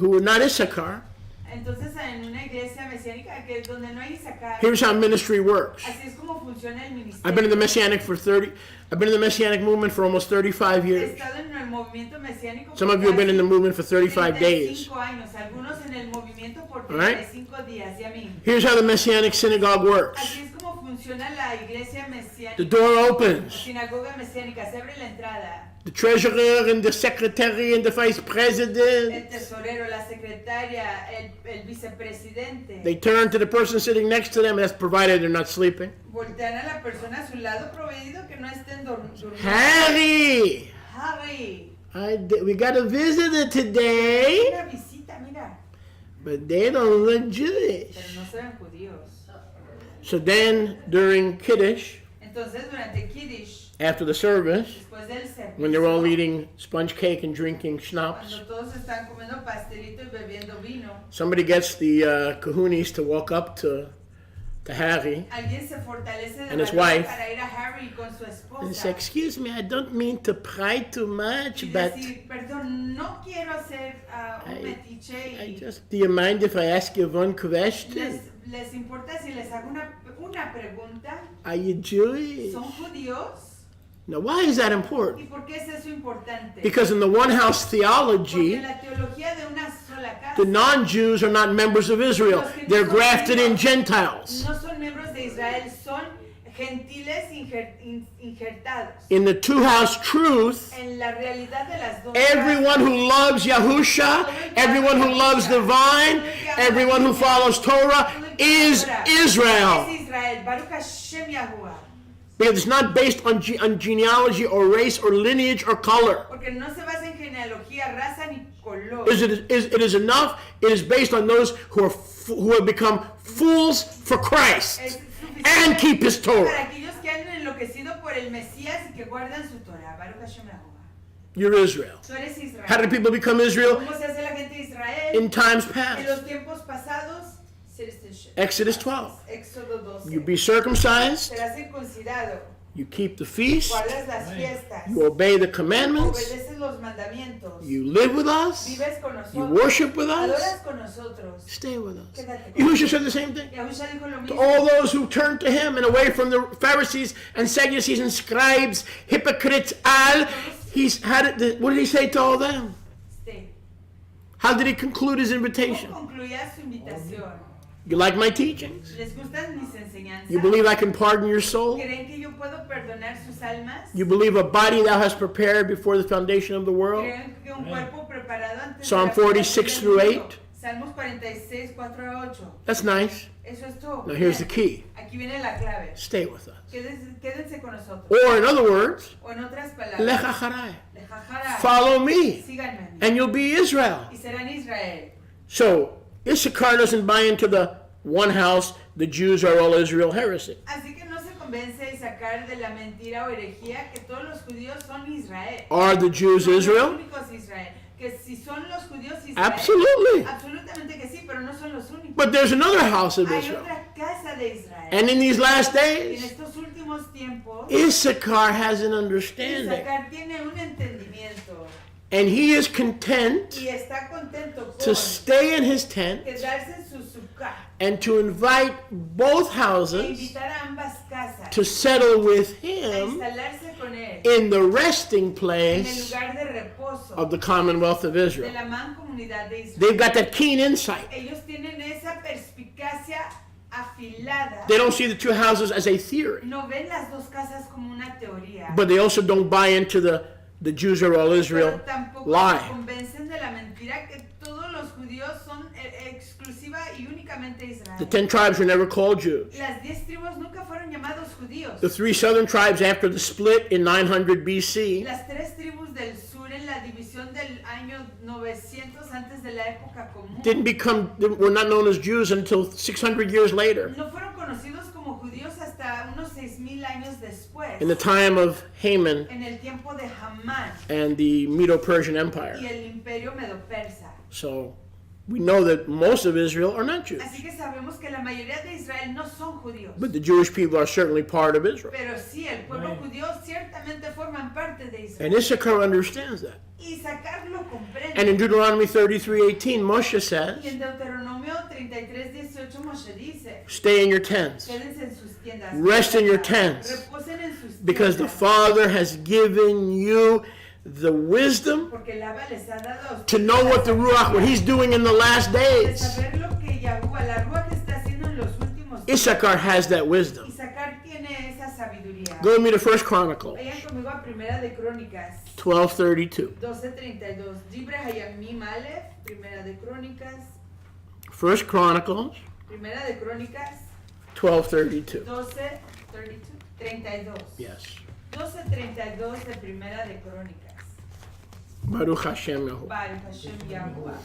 who are not Issachar, Entonces en una iglesia mesiánica que donde no hay Isaacar, here's how ministry works. así es como funciona el ministerio. I've been in the Messianic movement for almost 35 He years. estado en el movimiento mesiánico Some por of you have been in the casi movement for 35 days. 35 años, algunos en el movimiento por Alright. 35 días, y a mí. Here's how the Messianic synagogue works. Así es como funciona la iglesia The mesiánica, door la opens. sinagoga mesiánica, se abre la entrada. The treasurer and the secretary and the vice El president, tesorero, la secretaria, el vicepresidente, they turn to the person sitting next to them, that's provided they're not sleeping. voltean a la persona a su lado proveído que no estén durmiendo. Harry, Harry, we got a visitor today, una visita, mira, but they don't look Jewish. pero no se ven judíos. So then, during Kiddush, Entonces durante Kiddush, after the service, después del servicio, when they're all eating sponge cake and drinking schnapps, cuando todos están comiendo pastelito y bebiendo vino, somebody gets the kahunis to walk up to Harry alguien se fortalece de And his valor wife. para ir a Harry con su and esposa say, "Excuse me, I don't mean to pry too much, y but decir, perdón, no quiero hacer un I metiche y do you mind if I ask you one question? les importa si les hago una pregunta. Are you Jewish?" ¿Son judíos? Now, why is that important? ¿Y por qué es eso importante? Because in the one-house Porque theology, en la teología de una sola casa, the non-Jews are not members of Israel. They're grafted in Gentiles. no son miembros de Israel, son gentiles injertados. In the two-house truth, En la realidad de las dos everyone who loves Yahusha, everyone who loves the vine, everyone who follows Torah is Israel. Es Israel, Baruch Hashem Yahuwah. Because it's not based on genealogy or race or lineage or color. Porque no se basa en genealogía, raza ni color. It is enough. It is based on those who have become fools for Christ Es and suficiente keep His Torah. para aquellos que han enloquecido por el Mesías y que guardan su Torah. Baruch Hashem Yahuwah. You're Israel. Tú eres Israel. How did people become Israel? ¿Cómo se hace la gente de Israel? In times En past. los tiempos pasados, citizenship. Exodus 12. Éxodo 12. You be circumcised, Serás circuncidado, you keep the feast, guardas las fiestas, you obey the commandments, obedeces los mandamientos, you live with us, vives con you nosotros, worship with us, adoras con nosotros. stay with us. Quédate con Yahushua said the same thing. Yahusha dijo lo To mismo. all those who turn to Him and away from the Pharisees and Sadducees and scribes, hypocrites, what did He say to all them? Stay. How did He conclude His invitation? ¿Cómo concluía su invitación? You like my teachings? ¿Les gustan mis enseñanzas? You believe I can pardon your soul? ¿Creen que yo puedo perdonar sus almas? You believe a body Thou hast prepared before the foundation of the world? ¿Creen que un cuerpo preparado antes Psalm de la 46 fundación through del mundo? 8. Salmos 46, 4 a 8. That's nice. Eso es todo. Now here's the key. Aquí viene la clave. Stay with us. Quédense con nosotros. Or in other words, O en otras palabras, Lech Acharai. Lejajara, Follow me, síganme and you'll be Israel. y serán Israel. So Issachar doesn't buy into the one house, the Jews are all Israel heresy. Así que no se convence y sacar de la mentira o herejía que todos los judíos son Israel. Are the Jews Son Israel? los únicos Israel. Que si son los judíos Israel. Absolutely. Absolutamente que sí, pero no son los únicos. But there's another house of Hay Israel. otra casa de Israel. And in these last Y en days, estos últimos tiempos, Issachar has an understanding. Isaacar tiene un entendimiento. And he is content y está contento to con stay in his tent quedarse en su sukkah and to invite both e houses invitar a ambas casas to settle with a him instalarse con él in the resting en el place lugar de reposo of the Commonwealth of de Israel. la mancomunidad de Israel. They've got that keen insight. Ellos tienen esa perspicacia afilada. They don't see the two houses as a theory, No ven las dos casas como una teoría. but they also don't buy into the Jews are all Israel Pero tampoco lie. se convencen de la mentira que todos los judíos son exclusiva y únicamente Israel. The 10 tribes were never called Jews. Las 10 tribus nunca fueron llamados judíos. The 3 southern tribes after the split in 900 BC Las 3 tribus del sur en la división del año 900 antes de la época común were not known as Jews until 600 years later, no fueron conocidos como judíos hasta unos 6000 años después, in the time of Haman en el tiempo de Hamán and the Medo-Persian y Empire. el imperio medo-persa. So we know that most of Israel are not Jews, Así que sabemos que la mayoría de Israel no son judíos. but the Jewish people are certainly part of Israel. Pero sí, el pueblo judío ciertamente forman parte de Israel. And Issachar understands that. Y Isaacar lo comprende. And in Deuteronomy 33:18, Moshe says, Y en Deuteronomio 33:18 Moshe dice, stay in your tents, quédense en sus tiendas. Rest in your tents, Reposen en sus because the tiendas. Father has given you the wisdom Porque el Abba les ha dado a ustedes to know what the Ruach, what he's doing in the last de days. saber lo que Yahuwah, la Ruach está haciendo en los últimos tiempos. Issachar has that wisdom. Isaacar tiene esa sabiduría. Go with me to 1 Chronicles Vayan conmigo a Primera de Crónicas 12:32. 12:32. Dibre Hayamim Aleph, Primera de Crónicas, 1 Chronicles Primera de Crónicas 12:32. 32. Yes. 12:32 de Primera de Crónicas. Baruch Hashem Yahuwah. Baruch Hashem Yahuwah.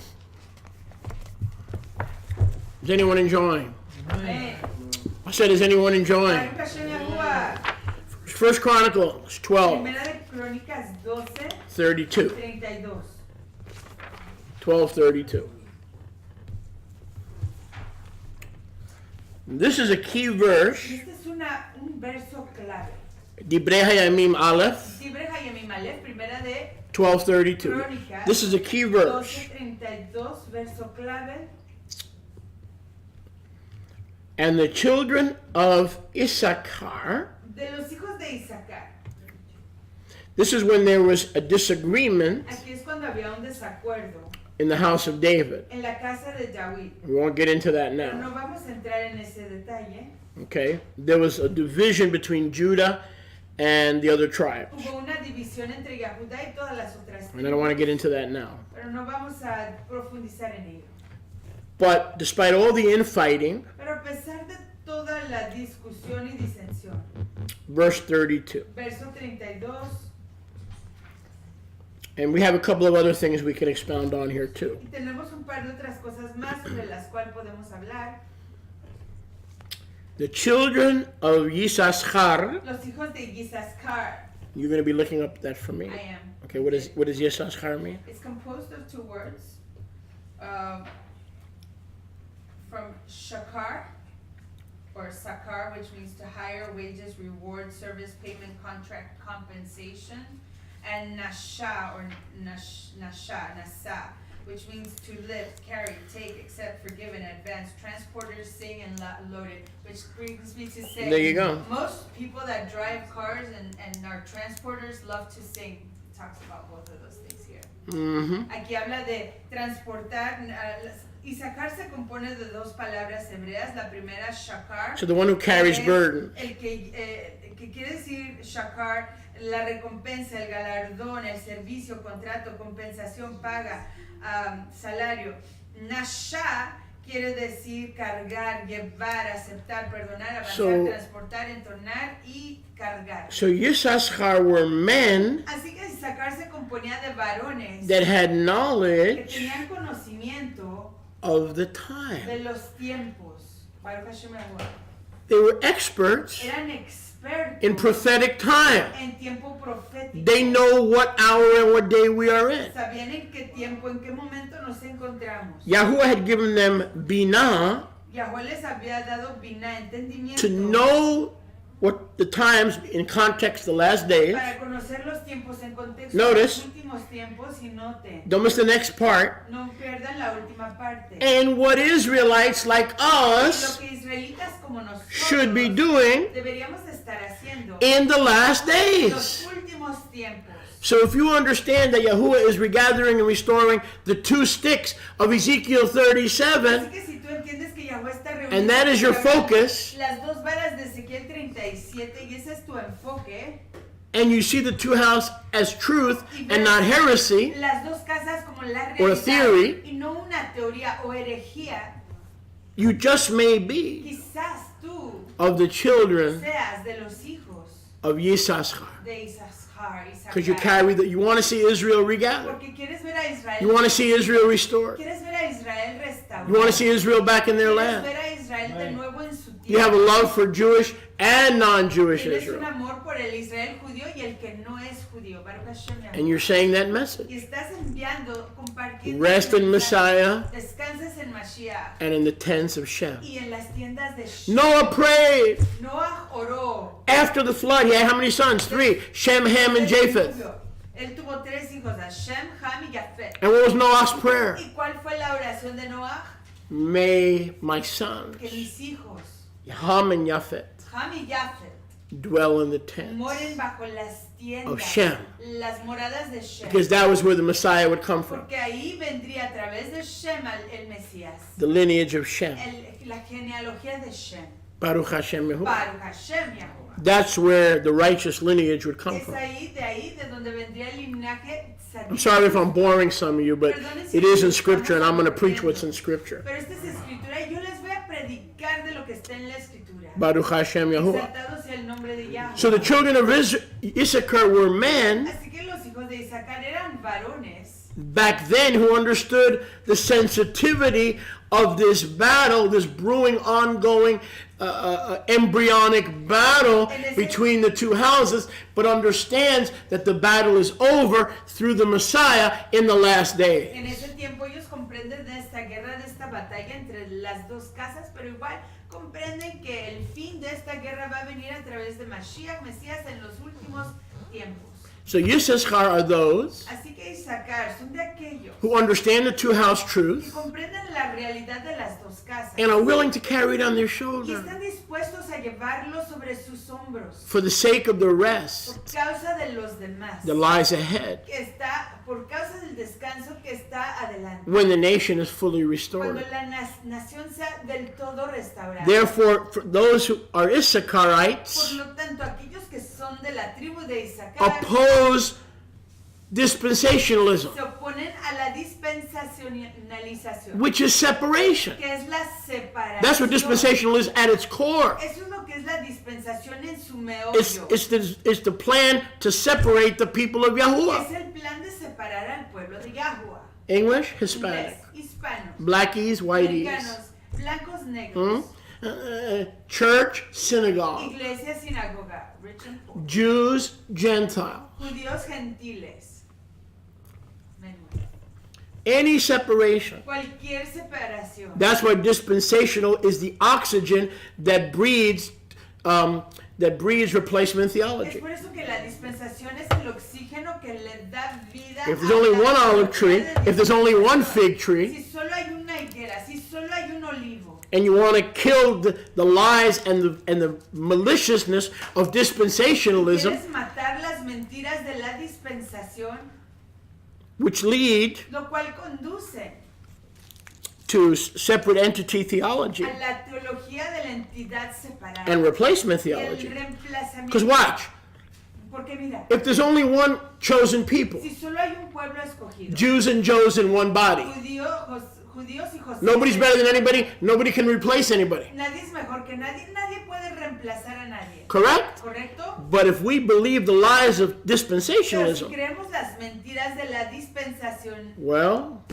Is anyone enjoying? Amén. I said, is anyone enjoying? Baruch Hashem Yahuwah. 1 Chronicles 12:32. Primera de Crónicas 12:32. 12:32. This is a key verse. Este es un verso clave. Dibrei Hayamim Aleph Dibre Hayamim Aleph, Primera de 12:32. Crónicas This is a key verse. 12:32, verso clave. And the children of Issachar, De los hijos de Isaacar. this is when there was a disagreement Aquí es cuando había un desacuerdo in the house of David. en la casa de David. We won't get into that Pero now. no vamos a entrar en ese detalle. Okay? There was a division between Judah and the other tribes. Hubo una división entre Yahudá y todas las otras And I don't want to tribus, get into that now. pero no vamos a profundizar en ello. But despite all the infighting, Pero a pesar de toda la discusión y disensión, verse 32. verso 32, And we have a couple of other things we can expound on here too. y tenemos un par de otras cosas más sobre las cuales podemos hablar. The children of Yisachar, Los hijos de Yisachar, you're going to be looking up that for me. I am. Okay, what does Yisachar mean? It's composed of 2 words. From shakar, or sakar, which means to hire, wages, reward, service, payment, contract, compensation, and nasha, or nasa, which means to lift, carry, take, accept, forgive, and advance, transporters, sing, and loaded, which brings me to say, There you go. most people that drive cars and are transporters love to sing. It talks about both of those things here. Mm-hmm. Aquí habla de transportar, y sacar se compone de 2 palabras hebreas. La primera, shakar. So the one who carries es burden. El que quiere decir shakar, la recompensa, el galardón, el servicio, contrato, compensación, paga, salario. Nasha quiere decir cargar, llevar, aceptar, perdonar, avanzar, So- transportar, entornar y cargar. So Yisachar were men Así que sacar se componía de varones that had que knowledge tenían conocimiento of the de time. los tiempos. Baruch Hashem Yahuwah. They were experts Eran expertos in prophetic time. en tiempo profético. They know what hour and what day we are in. Sabían en qué tiempo, en qué momento nos encontramos. Yahuwah had given them binah Yahuwah les había dado bina, entendimiento, to know what the times in context, the last days. Para conocer los tiempos en contexto, Notice. los últimos tiempos, y noten, Don't miss the next part. no pierdan la última parte. And what Israelites like Lo us que israelitas como nosotros should be doing deberíamos estar haciendo in the last en days. los últimos tiempos. So if you understand that Yahuwah is regathering and restoring the two sticks of Ezekiel Así 37, que si tú entiendes que Yahweh está reuniendo and that is your focus, las dos varas de Ezequiel 37 y ese es tu enfoque, and you see the two houses as truth and not heresy, las dos casas como la or a realidad theory, y no una teoría o herejía, you just may be quizás tú of the children seas de los hijos of Yisachar. de Isaacar. Because you carry that, you want to see Israel regathered. Porque quieres ver a Israel. You want to see Israel restored. Quieres ver a Israel restaurado. You want to see Israel back in their Quieres land. ver a Israel de nuevo en su You have a tierra. love for Jewish and non-Jewish Tienes un Israel. amor por el Israel judío y el que no es judío. Baruch Hashem, mi amor. And you're saying that message. Y estás enviando, compartiendo. Rest in Messiah Descanses en Mashiach and in the tents of Shem. y en las tiendas de Shem. Noah prayed. Noah oró. After the flood, he had how many sons? 3. Shem, Ham, and Japheth. Él tuvo 3 hijos, Hashem, Ham y Yafet. And what was Noah's prayer? ¿Y cuál fue la oración de Noah? May my sons, Que mis hijos, Ham and Yafet, Ham y Yafet, dwell in the tents. moren bajo las tiendas, Of Shem. las moradas de Shem. Because that was where the Messiah would come from. Porque ahí vendría a través de Shem el Mesías. The lineage of Shem. La genealogía de Shem. Baruch Hashem Yahuwah. Baruch Hashem Yahuwah. That's where the righteous lineage would come Es from. ahí, de donde vendría el linaje I'm sorry if I'm boring some of you, but it is in Scripture, and I'm going to preach what's in Scripture. Pero esta es escritura y yo les voy a predicar de lo que está en la escritura. Baruch Hashem Yahuwah. Exaltado sea el nombre de Yahweh. So the children of Issachar were men Así que los hijos de Isaacar eran varones back then who understood the sensitivity of this battle, this brewing, ongoing, embryonic battle between the two houses, but understands that the battle is over through the Messiah in the last days. En ese tiempo ellos comprenden de esta guerra, de esta batalla entre las dos casas, pero igual comprenden que el fin de esta guerra va a venir a través de Mashiach, Mesías, en los últimos tiempos. So Yisachar are those Así que Isaacar son de aquellos who understand the two-house que truth comprenden la realidad de las dos casas and are willing to carry it on their y shoulder están dispuestos a llevarlo sobre sus hombros for the sake of the rest por causa de los demás, that lies ahead que está por causa del descanso que está adelante. when the nation is fully Cuando restored. la nación sea del todo restaurada. Therefore, for those who are Por Issacharites, lo tanto, aquellos que son de la tribu de Isaacar oppose dispensationalism, se oponen a la dispensacionalización, which is separation. que es la separación. That's what dispensational is at its core. Eso es lo que es la dispensación en su It's, meollo. it's the plan to separate the people of Es Yahuwah. el plan de separar al pueblo de Yahuwah. English, Hispanic, Inglés, hispanos, blackies, whiteys, americanos, blancos, negros, church, synagogue, iglesia, sinagoga, rich and poor, Jews, Gentile. judíos, gentiles. Menudo. Any separation. Cualquier separación. That's why dispensational is the oxygen that breeds replacement Es theology. por eso que la dispensación es el oxígeno que le da vida If there's a only la one olive tree, teología de if there's only one fig tree, Si solo hay una higuera, si solo hay un olivo, and you want to kill the lies and the maliciousness of dispensationalism, quieres matar las mentiras de la dispensación, which lead lo cual conduce to separate entity theology a la teología de la entidad separada and replacement y el theology. reemplazamiento. Because watch, Porque mira, if there's only one chosen people, si solo hay un pueblo escogido, Jews and Joes in one body, judíos y José, nobody's better than anybody, nobody can replace anybody. nadie es mejor que nadie, nadie puede reemplazar a nadie. Correct? ¿Correcto? But if we believe the lies of Pero si dispensationalism, creemos las mentiras de la dispensación, well,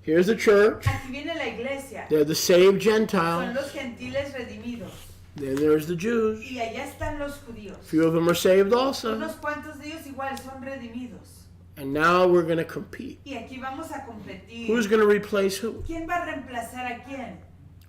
here's the church. aquí viene la iglesia. They're the saved Son Gentiles. los gentiles redimidos. Then there's the Jews. Y allá están los judíos. Few of them are saved also. Unos cuantos de ellos igual son redimidos. And now we're going to compete. Y aquí vamos a competir. Who's going to replace who? ¿Quién va a reemplazar a quién?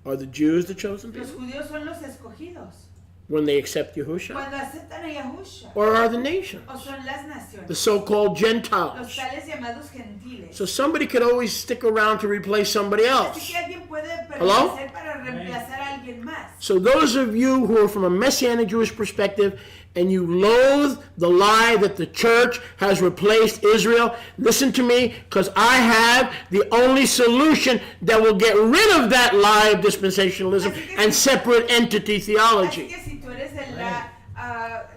Are the Jews the chosen Los people? judíos son los escogidos. when they accept Yahushua? Cuando aceptan a Yahushua. Or are the nations? O son las naciones. The so-called Los Gentiles. tales llamados gentiles. So somebody could always stick around to replace somebody Así else. que alguien puede Hello? permanecer para reemplazar a alguien más. So those of you who are from a Messianic Jewish perspective and you loathe the lie that the church has replaced Israel, listen to me, because I have the only solution that will get rid of that lie of dispensationalism and separate entity Así theology. que si tú eres de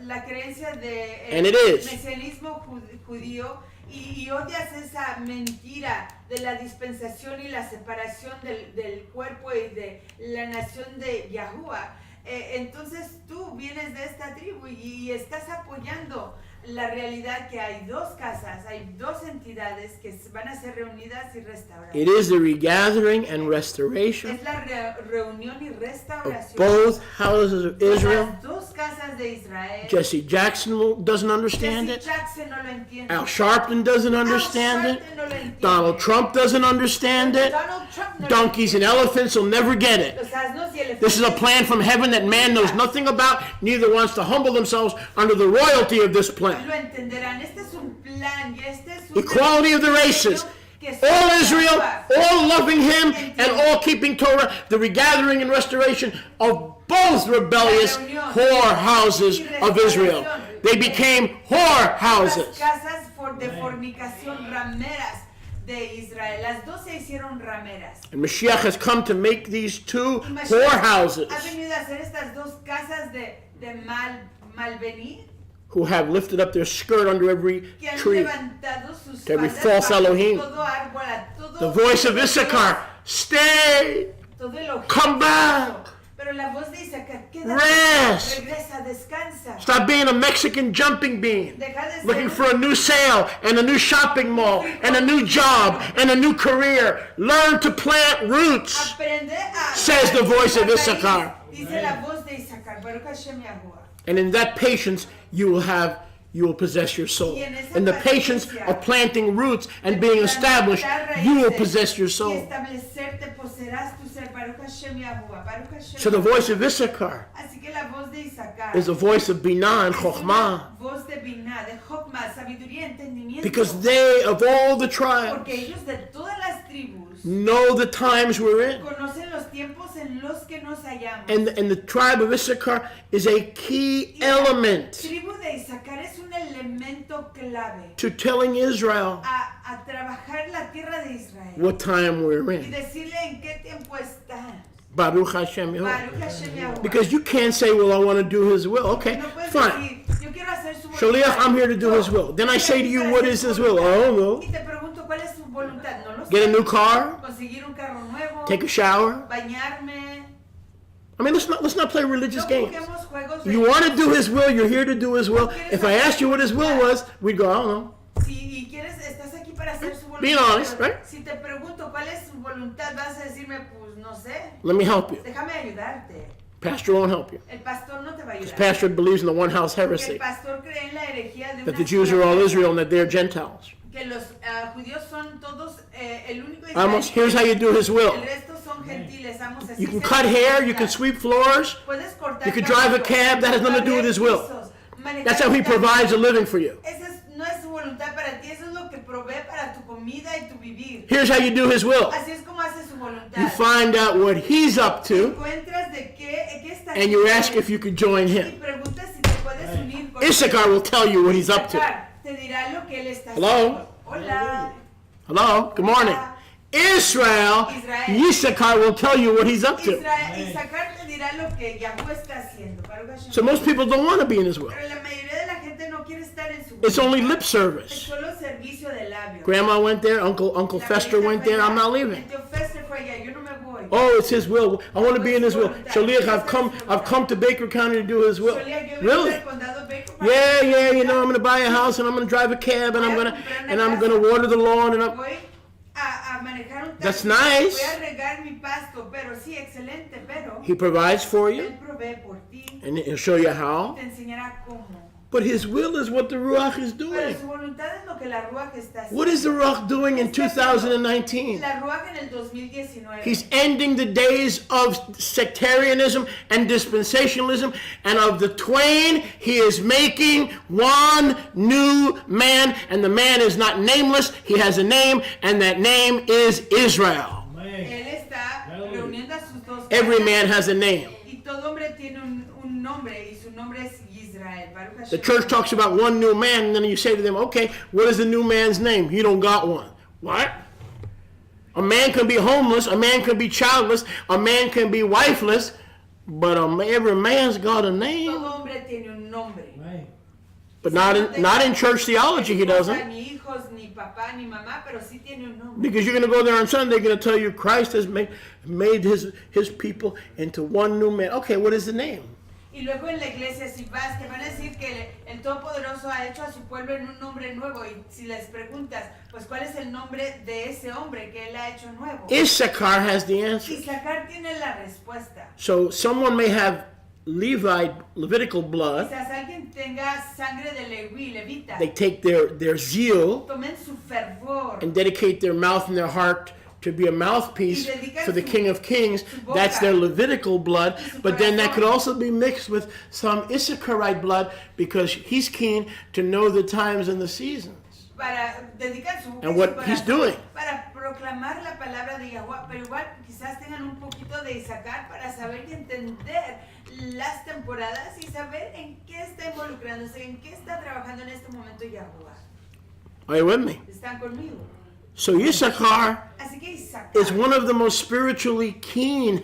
la creencia de And it is. mesianismo judío y odias esa mentira de la dispensación y la separación del cuerpo y de la nación de Yahuwah, entonces tú vienes de esta tribu y estás apoyando la realidad que hay dos casas, hay dos entidades que van a ser reunidas y restauradas. It is the regathering and restoration Es la reunión y of restauración both houses of de Israel. las dos casas de Israel. Jesse Jackson doesn't understand Jesse it. Jackson no lo entiende. Al Sharpton doesn't understand Al it. Sharpton no lo entiende. Donald Trump doesn't understand it. Donald Trump no lo Donkeys and elephants will never get it. Los asnos y elefantes. This is a plan from heaven that man knows nothing about, neither wants to humble themselves under the royalty of this plan. Lo entenderán. Este es un plan y este es un Equality of the races. All Israel, all loving him, and all keeping Torah, the regathering and restoration of both rebellious whore houses of Israel. They became whore Las houses. casas de fornicación rameras de Israel. Las dos se hicieron rameras. And Mashiach has come to make these two Y Mashiach whore houses ha venido a hacer estas dos casas de malvenir who have lifted up their skirt under every que han tree. levantado sus To every faldas false bajo Elohim. todo árbol, a todo- The voice of Issachar, stay, todo el objeto. come back. Pero la voz de Isaacar, quédate, Rest. regresa, descansa. Stop being a Mexican jumping bean, Deja de ser looking for a new sale and a new shopping mall and a new job and a new career. Learn to plant roots. aprende a Says the voice of Issachar. Dice la voz de Isaacar, Baruch Hashem Yahuwah. And in that patience, you will possess your soul. In the patience of planting roots and being established, you will possess your Y soul. establecerte, poseerás tu ser, Baruch Hashem Yahuwah, Baruch Hashem So the Yahuwah. voice of Issachar Así que la voz de Isaacar is the voice of Binah and es Chokhmah, una voz de Binah, de Jochma, sabiduría, entendimiento. because they, of all the tribes, Porque ellos de todas las tribus know the times we're in. conocen los tiempos en los que nos hallamos. And the tribe of Issachar is a key Y la element tribu de Isaacar es un elemento clave to telling Israel a trabajar la tierra de Israel what time we're y in. decirle en qué tiempo está. Baruch Hashem Yehovah. Baruch Hashem Yahuwah. Because you can't say, well, I want to do his will. Okay, No puedes fine. decir, yo quiero hacer su Shaliach, I'm here to do his will. Then I say to you, what is his will? I don't know. Y te pregunto, ¿cuál es su voluntad? No lo Get a sé. new car? Conseguir un carro nuevo. Take a shower? Bañarme. I mean, let's not play religious No games. juguemos juegos de- You want to do his will, you're here to do his will. If I asked you what his will was, we'd go, I don't know. Si quieres, estás aquí para hacer su voluntad. Being honest, pero right? Si te pregunto cuál es su voluntad, vas a decirme, pues no sé. Let me help you. Déjame ayudarte. Pastor won't help you. El pastor no te va a ayudar. Pastor believes in the one house Porque el heresy, pastor cree en la herejía de that una the Jews are sola all cosa, Israel and that they're Gentiles. que los judíos son todos el único Amos, Israel. here's how you do his will. El resto son gentiles. Amos, así You can se cut hair, you comporta. can sweep floors. Puedes cortar you can drive a cabello, cab, that has nothing to do with his will. pisos, manejar That's how he un carro. provides a living for you. Esa no es su voluntad para ti, eso es lo que provee para tu comida y tu vivir. Here's how you do his will. Así es como hace su voluntad. You find out what he's up to, Encuentras de qué está and you haciendo ask if you could join y him. preguntas si te puedes unir con Issachar will tell you what he's up to. Isaacar te dirá lo que él está Hello? haciendo. Hola. Hello? Good morning. Israel, Issachar will tell you what he's up to. Isaacar te dirá lo que Yahuwah está haciendo. Baruch Hashem. So most people don't want to be in his will. Pero la mayoría de la gente no quiere estar en su It's only voluntad. lip Es service. solo servicio de labios. Grandma went there, Uncle La Fester abuelita went fue there, allá. I'm not leaving. El tío Fester fue allá, yo no me voy. Oh, it's his will. I want to be in his will. Shaliach, I've come to Baker County to do his will. Solía yo venir Really? del condado Baker para- Yeah, you know, I'm gonna buy a house and I'm gonna drive a cab and I'm gonna water the lawn and I'm. Voy a manejar un That's taxi, nice. voy a regar mi pasto, pero sí, excelente, pero He provides for you Él provee por ti, and he'll show you how. te enseñará cómo. But his will is what the Ruach is Pero doing. su voluntad es lo que la Ruach está haciendo. What is the Ruach doing in 2019? La Ruach en el 2019. He's ending the days of sectarianism and dispensationalism, and of the twain he is making one new man, and the man is not nameless, he has a name, and that name is Israel. Él está reuniendo a sus dos Every casas, man has a name. y todo hombre tiene un nombre, y su nombre es Israel. Baruch The Hashem. church talks about one new man, and then you say to them, okay, what is the new man's name? You don't got one. What? A man can be homeless, a man can be childless, a man can be wifeless, but every man's got a name. Todo hombre tiene un nombre. But not in church theology, he doesn't. Ni hijos, ni papá, ni mamá, pero sí tiene un nombre. Because you're going to go there on Sunday, they're going to tell you Christ has made his people into one new man. Okay, what is the name? Y luego en la iglesia, si vas, te van a decir que el Todopoderoso ha hecho a su pueblo en un nombre nuevo. Y si les preguntas, pues ¿cuál es el nombre de ese hombre que él ha hecho nuevo? Issachar has the answer. Isaacar tiene la respuesta. So someone may have Levitical blood. Quizás alguien tenga sangre de Leví, levita. They take their zeal Tomen su fervor. and dedicate their mouth and their heart to be a mouthpiece for the King of Kings. That's their Levitical blood. But then that could also be mixed with some Issacharite blood because he's keen to know the times and the seasons. Para dedicar su boca And y what su he's corazón doing. para proclamar la palabra de Yahweh, pero igual quizás tengan un poquito de Isaacar para saber y entender las temporadas y saber en qué está involucrándose, en qué está trabajando en este momento Yahweh. Are you with me? ¿Están conmigo? So Issachar Así que Isaacar is one of the most spiritually keen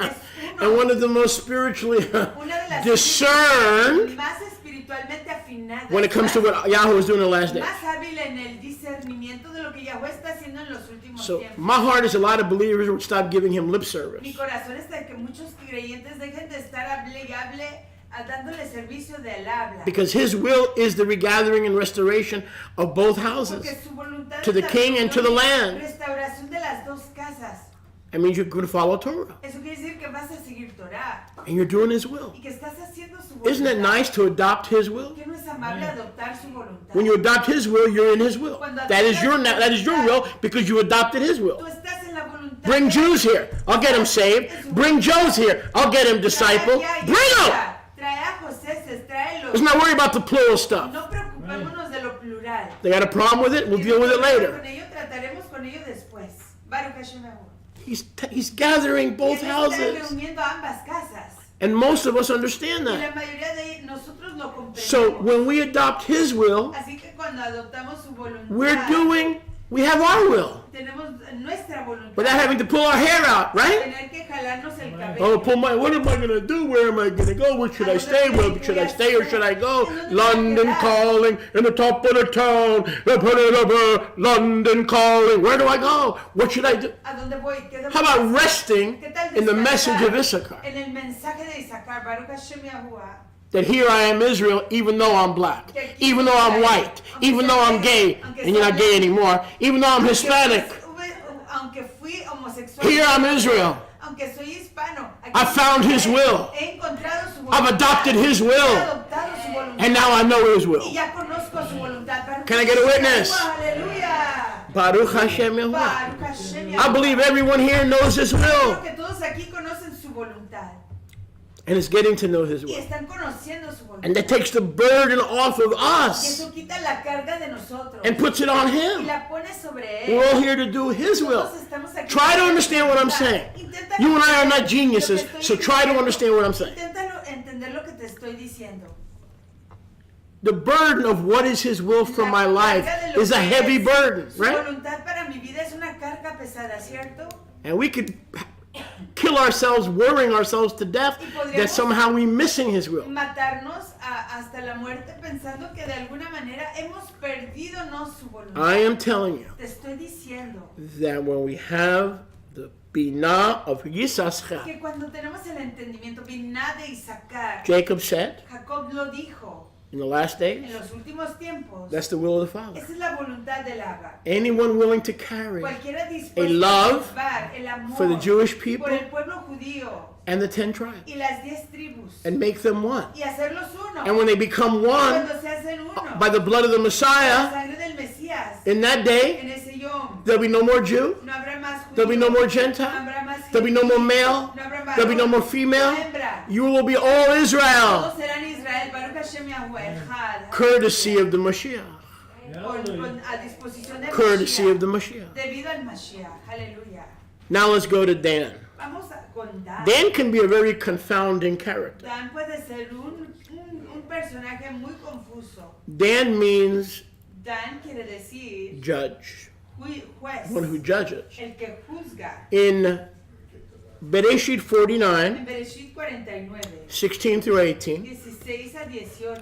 and one of the most spiritually una de las discerned más espiritualmente afinadas, when it comes to what Yahweh is doing in the last days. más hábil en el discernimiento de lo que Yahweh está haciendo en los últimos So tiempos. my heart is a lot of believers would stop giving him lip service. Mi corazón está de que muchos creyentes dejen de estar hable y hable dándole servicio del habla. Because his will is the regathering and restoration of both houses. Porque su voluntad To the es la king and to the land. restauración de las dos casas. That means you're going to follow Torah. Eso quiere decir que vas a seguir Torah And you're doing his will. y que estás haciendo su voluntad. Isn't it nice to adopt his will? Que no es amable adoptar su voluntad. When you adopt his will, you're in his will. That is your will because you adopted his will. Tú estás en la voluntad. Bring Jews here. I'll get them saved. Bring Joes here. I'll get them discipled. Bring them. Trae a José, tráelos. Let's not worry about the plural stuff. No preocupémonos de lo plural. They got a problem with it? We'll deal with it later. Con ello trataremos con ello después. Baruch Hashem Yahweh. He's gathering both Él está houses. reuniendo ambas casas. And most of us understand Y that. la mayoría de nosotros lo comprendemos. So when we adopt his will, Así que cuando adoptamos su voluntad, we have our will. tenemos nuestra voluntad. Without having to pull our hair out, right? Tener que jalarnos el cabello. Oh, what am I going to do? Where am I going to go? Where should I stay? Where should I stay or should I go? London calling, in the top of the town. London calling. Where do I go? What should I do? ¿A dónde voy? ¿Qué debo How about hacer? resting ¿Qué tal in the descansar message of Issachar? En el mensaje de Isaacar, Baruch Hashem Yahuwah. That here I am Israel, even though I'm black, even though I'm white, even though I'm gay, and you're not gay anymore, even though I'm Hispanic. Aunque fui homosexual. Here I'm Israel. Aunque soy hispano. I found his will. He encontrado su voluntad. I've adopted his He will. adoptado su voluntad. And now I know his Y will. ya conozco su voluntad. Baruch Can I get a witness? Aleluya. Baruch Hashem Yahuwah. Baruch Hashem I believe everyone here knows his will Creo que todos aquí conocen su voluntad. and is getting to know his Y will. están conociendo su voluntad. And that takes the burden off of Y us eso quita la carga de nosotros. and puts it on Y him. la pone sobre él. We're all here to do his will. Todos estamos aquí Try to para understand what I'm intentar- saying. intenta You and I are not entender geniuses, lo que estoy so try to diciendo. understand what I'm saying. Inténtalo entender lo que te estoy diciendo. The burden of what is his will for my life is a heavy burden, Su right? voluntad para mi vida es una carga pesada, ¿cierto? And we could kill ourselves, worrying ourselves to death that somehow we're missing his will. Matarnos hasta la muerte pensando que de alguna manera hemos perdido no su voluntad. I am telling you Te estoy diciendo that when we have the binah of Yisachar, que cuando tenemos el entendimiento, Biná de Isaacar, Jacob said Jacob lo dijo in the last days, en los últimos tiempos. that's the will of the Father. Esa es la voluntad del Abba. Anyone willing to carry Cualquiera a dispuesto love a llevar el amor for the Jewish por people el pueblo judío and the 10 tribes y las 10 tribus and make them one. y hacerlos uno. And when they become one Cuando se hacen uno, by the blood of the la Messiah, sangre del Mesías, in that day, en ese yom, there'll be no more Jew, no habrá más judío, there'll be no more no Gentile, habrá más there'll be no more male, no habrá there'll be no varón, more female. no hembra. You will be all Israel, Todos serán Israel, Baruch Hashem Yahweh, Echad. courtesy of the Mashiach. A disposición del Courtesy Mashiach, of the Mashiach. debido al Mashiach, aleluya. Now let's go to Dan. Vamos con Dan. Dan can be a very confounding character. Dan puede ser un personaje muy confuso. Dan means Dan quiere decir judge, juez, one who judges. el que juzga. In Bereshit En 49, Bereshit 49, 16 through 18, 16 a 18,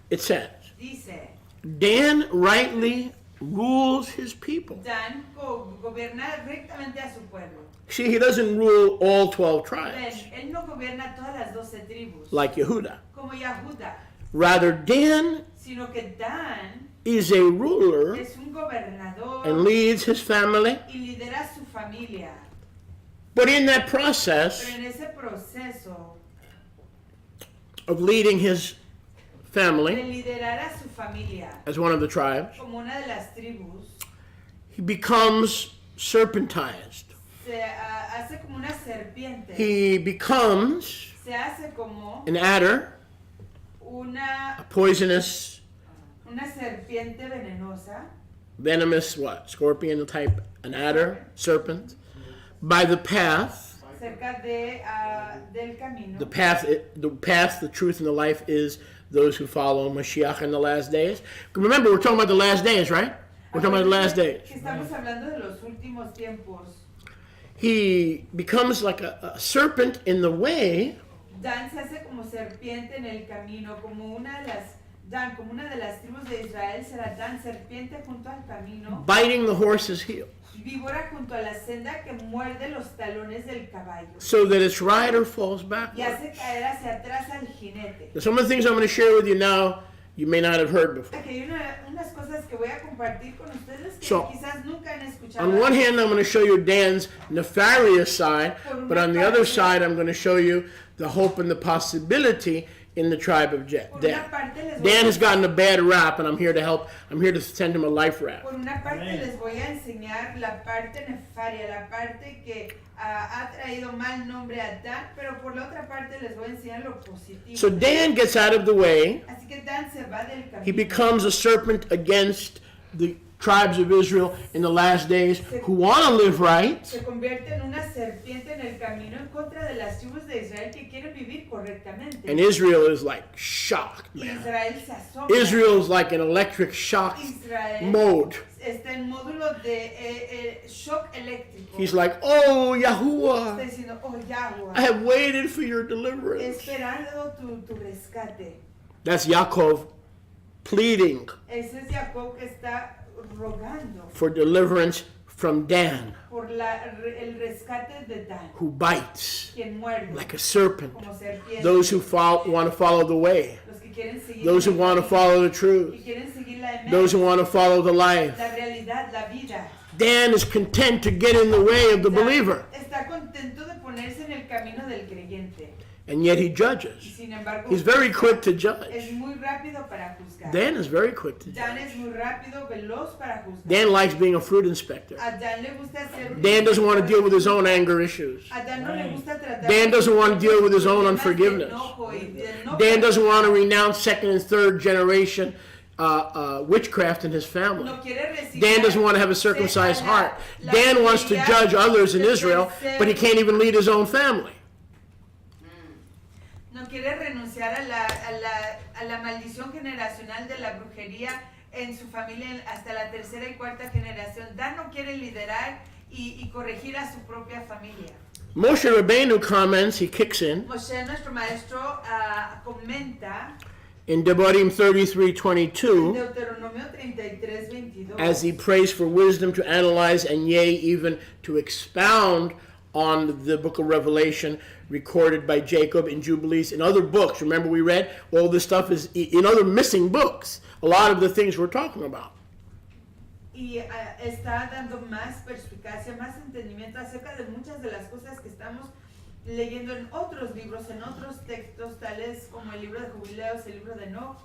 it says, dice, Dan rightly rules his people. Dan gobierna rectamente a su pueblo. See, he doesn't rule all 12 Ven, tribes él no gobierna todas las 12 tribus, like Yehuda. como Yahuda, Rather, Dan sino que Dan is a ruler es un gobernador and leads his family. y lidera su familia. But in that process Pero en ese proceso of leading his de family liderar a su familia as one of the tribes, como una de las tribus, he becomes serpentized. se hace como una serpiente, He becomes se hace como an adder, a una poisonous, serpiente venenosa, venomous what? Scorpion type, an adder, serpent, by the path. cerca del camino. The path, the truth, and the life is those who follow Mashiach in the last days. Remember, we're talking about the last days, right? We're talking about the last days. Que estamos hablando de los últimos tiempos. He becomes like a serpent in the way, Dan se hace como serpiente en el camino, como una de las tribus de Israel será Dan serpiente junto al camino, biting the horse's heel, víbora junto a la senda que muerde los talones del caballo so that its rider falls y backward. hace caer hacia atrás al jinete. Now, some of the things I'm going to share with you now, you may not have heard before. Aquí hay unas cosas que voy a compartir con ustedes que So, quizás nunca han escuchado. On one hand, I'm going to show you Dan's nefarious side, but on the other side, I'm going to show you the hope and the possibility in the tribe of Dan. Dan has gotten a bad rap, and I'm here to help. I'm here to send him a life rap. Por una parte les voy a enseñar la parte nefaria, la parte que ha traído mal nombre a Dan, pero por la otra parte les voy a enseñar lo positivo. So Dan gets out of the way. Así que Dan se va del camino. He becomes a serpent against the tribes of Israel in the last days who want to live right. Se convierte en una serpiente en el camino en contra de las tribus de Israel que quieren vivir correctamente. And Israel is like shocked, man. Israel se asombra. Israel is like an electric shock Israel mode. está en módulo de shock eléctrico. He's like, oh, Está Yahuwah, diciendo, oh Yahweh, I have waited for your he deliverance. esperado tu rescate. That's Yaakov pleading Ese es Jacob que está rogando for deliverance from Dan, por el rescate de Dan, who bites quien muerde like a serpent. como serpiente. Those who want to follow the way, Los que quieren seguir those who el want to camino, follow the que truth, quieren seguir la those who want to follow the life. la realidad, la vida. Dan is content to get in the way of the Dan believer, está contento de ponerse en el camino del creyente. and yet he Y judges. sin embargo, He's very quick to es judge. muy rápido para juzgar. Dan is very quick to Dan judge. es muy rápido, veloz para juzgar. Dan likes being a fruit inspector. A Dan le gusta hacer Dan doesn't want to deal with his own anger issues. A Dan no le gusta tratar Dan doesn't want to deal with his own problemas de unforgiveness. enojo y de enojo. Dan doesn't want to renounce second and third generation witchcraft in his family. No quiere recibir Dan doesn't want to have a circumcised heart. Dan wants to judge others in Israel, but he can't even lead his own family. No quiere renunciar a la maldición generacional de la brujería en su familia hasta la tercera y cuarta generación. Dan no quiere liderar y corregir a su propia familia. Moshe Rabbeinu comments, he kicks in Moshe, nuestro maestro, comenta in Devarim en 33:22 Deuteronomio 33:22 as he prays for wisdom to analyze and yea, even to expound on the book of Revelation recorded by Jacob in Jubilees and other books. Remember we read all this stuff is in other missing books. A lot of the things we're talking about. y está dando más perspicacia, más entendimiento acerca de muchas de las cosas que estamos leyendo en otros libros, en otros textos, tales como el libro de Jubileos, el libro de Enoch.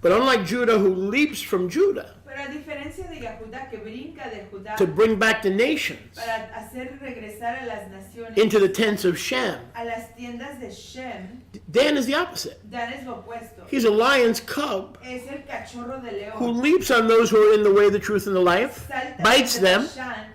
But unlike Judah, who leaps from Judah Pero a diferencia de Judá, que brinca de Judá to bring back the nations para hacer regresar a las naciones, into the tents of Shem, a las tiendas de Shem, Dan is the opposite. Dan es lo opuesto. He's a lion's cub Es el cachorro de león. who leaps on those who are in the way, the truth, and the life, Salta bites de them, Bashan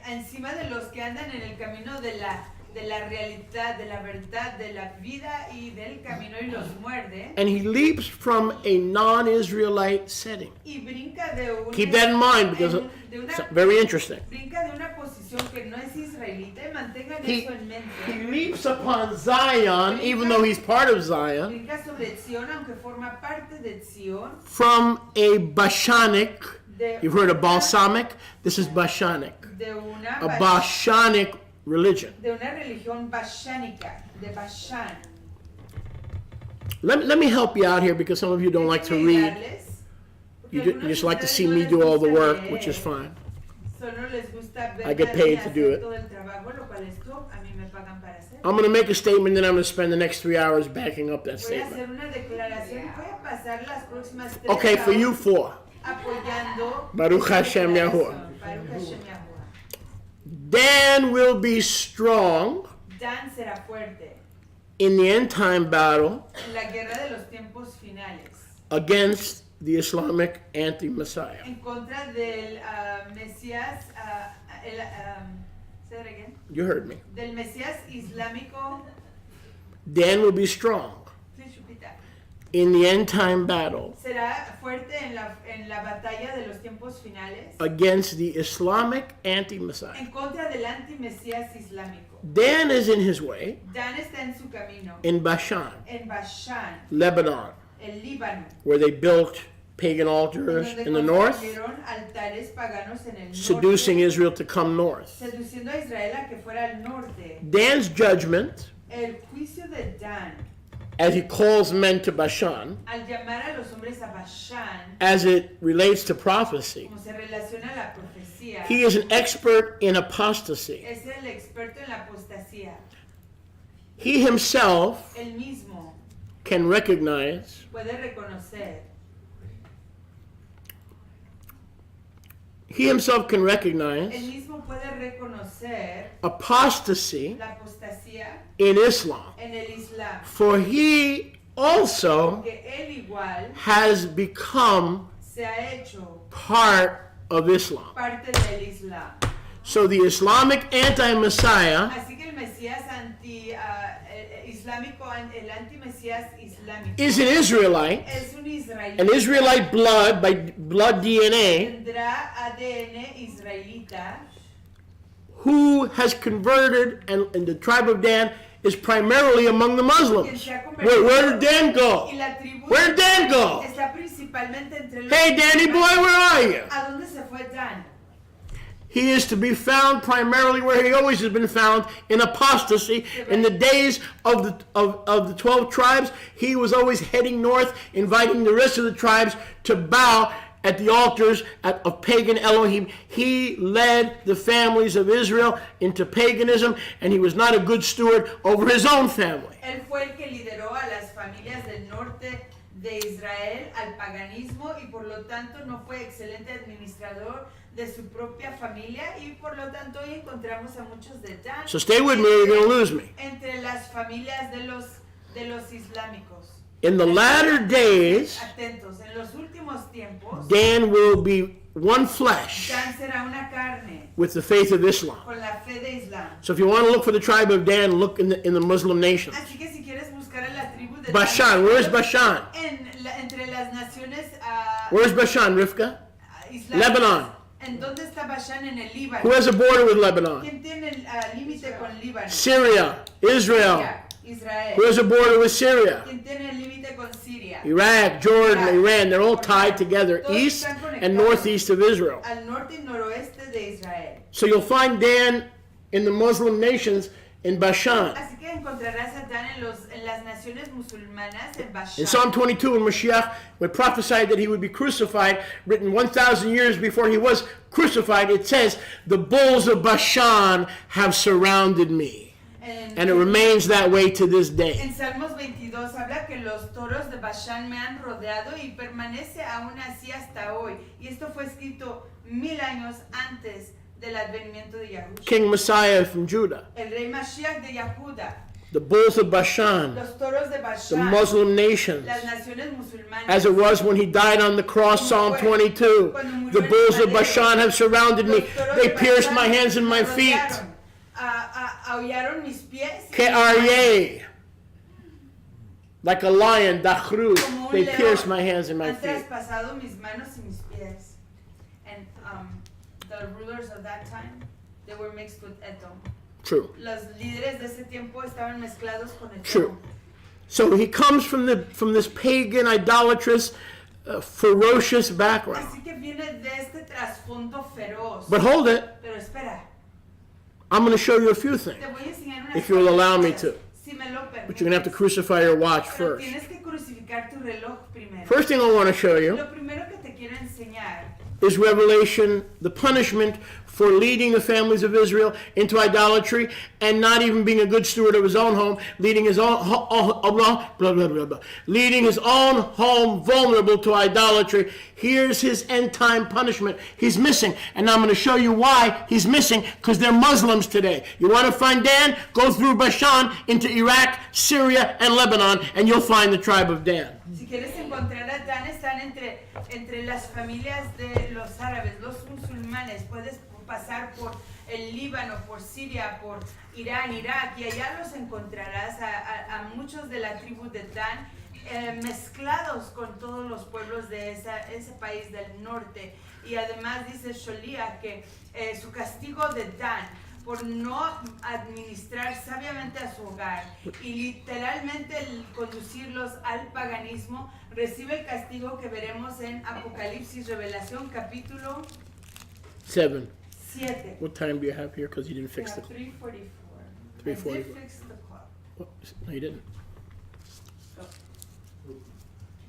encima de los que andan en el camino de la realidad, de la verdad, de la vida y del camino y los muerde. and he leaps from a non-Israelite setting. Y brinca de una, Keep that in mind because de una, it's very interesting. brinca de una posición que no es israelita y mantengan He, eso en mente. he leaps upon Zion, even though he's part of Zion, Brinca sobre Sion, aunque forma parte de Sion. from a Bashanic, De you've heard of una- balsamic, this is Bashanic, De una, a Bashanic religion. de una religión bashánica, de Bashan. Let me help you out here because some of you don't like to Déjenme read. darles, porque You algunos just de like to ustedes see no me les do all the gusta work, leer, which is fine. Solo les gusta ver I get a paid mí to do hacer it. todo el trabajo, lo cual es top, a mí me pagan para hacer. I'm going to make a statement, then I'm going to spend the next 3 hours backing up that Voy a statement. hacer una declaración, voy a pasar las próximas 3 Okay, for you hours four. apoyando Baruch esta Hashem declaración. Yahuwah. Baruch Hashem Yahuwah. Dan will be strong Dan será fuerte in the end time battle en la guerra de los tiempos finales against the Islamic anti-Messiah. en contra del Mesías, say that again, You heard me. del Mesías islámico. Dan will be strong Please repeat that. in the end time battle Será fuerte en la batalla de los tiempos finales against the Islamic anti-Messiah. en contra del anti-Mesías islámico. Dan is in his way Dan está en su camino in Bashan, en Bashan, Lebanon, el Líbano, where they built pagan altars donde in the north, construyeron altares paganos en el seducing norte, Israel to come north. seduciendo a Israel a que fuera al norte. Dan's judgment, El juicio de Dan, as he calls men to Bashan, al llamar a los hombres a Bashan, as it relates to prophecy, como se relaciona a la profecía, he is an expert in apostasy. es el experto en la apostasía. He himself Él mismo can recognize, puede reconocer, he himself can él recognize mismo puede reconocer apostasy la apostasía in Islam. en el Islam, For he also que él igual has become se ha hecho part of Islam. parte del Islam. So the Islamic anti-Messiah Así que el Mesías islámico, el anti-Mesías islámico, is an Israelite, es un israelita. an Israelite blood by blood DNA, Tendrá ADN israelita, who has converted, and the tribe of Dan is primarily among the quien Muslims. se ha convertido. Where did Dan go? Y la tribu Where did Dan go? está principalmente entre los. Hey, Danny boy, where are you? ¿A dónde se fue Dan? He is to be found primarily where he always has been found, in apostasy. In the days of the 12 tribes, he was always heading north, inviting the rest of the tribes to bow at the altars of pagan Elohim. He led the families of Israel into paganism, and he was not a good steward over his own family. Él fue el que lideró a las familias del norte de Israel al paganismo y por lo tanto no fue excelente administrador de su propia familia y por lo tanto hoy encontramos a muchos de Dan So stay with me, or you're going to lose me. entre las familias de los islámicos. In the latter days, Atentos, en los últimos tiempos Dan will be one flesh Dan será una carne with the faith of Islam. con la fe de Islam. So if you want to look for the tribe of Dan, look in the Muslim nations. Así que si quieres buscar a la tribu de Bashan, where is Bashan? Entre las naciones Where is Bashan, Rivka? islámicas. Lebanon. ¿En dónde está Bashan? En el Líbano. Who has a border with Lebanon? ¿Quién tiene el límite con Líbano? Syria, Israel. Israel. Who has a border with Syria? ¿Quién tiene el límite con Siria? Iraq, Jordan, Iran. They're all tied together, Todos east están conectados and northeast of Israel. Al norte y noroeste de Israel. So you'll find Dan in the Muslim nations in Bashan. Así que encontrarás a Dan en las naciones musulmanas en Bashan. In Psalm 22, when Mashiach would prophesy that he would be crucified, written 1,000 years before he was crucified, it says, "The bulls of Bashan have surrounded me." And it remains that way to this day. En Salmos 22 habla que los toros de Bashán me han rodeado y permanece aún así hasta hoy. Y esto fue escrito 1000 años antes del advenimiento de Yahushua. King Messiah from Judah, El rey Mashiach de Yahuda, the bulls of Bashan, los toros de the Bashán, Muslim nations, las naciones musulmanas. as it was when he died on the cross, Psalm 22. The bulls of Bashan have surrounded me. They pierced my hands and my feet. Aullaron mis pies. Ke'aryeh. Like a lion, dachru. They pierced my hands and my Han feet. traspasado mis manos y mis pies. And the rulers of that time, they were mixed with Edom. True. Los líderes de ese tiempo estaban mezclados con Edom. True. So he comes from this pagan, idolatrous, ferocious background. Así que viene de este trasfondo feroz. But hold it. Pero espera, I'm going to show you a few things. te voy a enseñar unas If you'll allow me cosas, to. si me lo permites. But you're going to have to crucify your watch Pero first. tienes que crucificar tu reloj primero. First thing I want to show you Lo primero que te quiero enseñar is Revelation, the punishment for leading the families of Israel into idolatry and not even being a good steward of his own home, leading his own leading his own home vulnerable to idolatry. Here's his end time punishment. He's missing, and I'm going to show you why he's missing, because they're Muslims today. You want to find Dan? Go through Bashan into Iraq, Syria, and Lebanon, and you'll find the tribe of Dan. Si quieres encontrar a Dan, están entre las familias de los árabes, los musulmanes. Puedes pasar por el Líbano, por Siria, por Irán, Irak, y allá los encontrarás a muchos de la tribu de Dan, mezclados con todos los pueblos de ese país del norte. Y además dice Sholia que su castigo de Dan por no administrar sabiamente a su hogar y literalmente el conducirlos al paganismo, recibe el castigo que veremos en Apocalipsis, Revelación, capítulo 7. 7. What time do you have here? Because you didn't fix the clock. 3:44. 3:44. I did fix the clock. No, you didn't.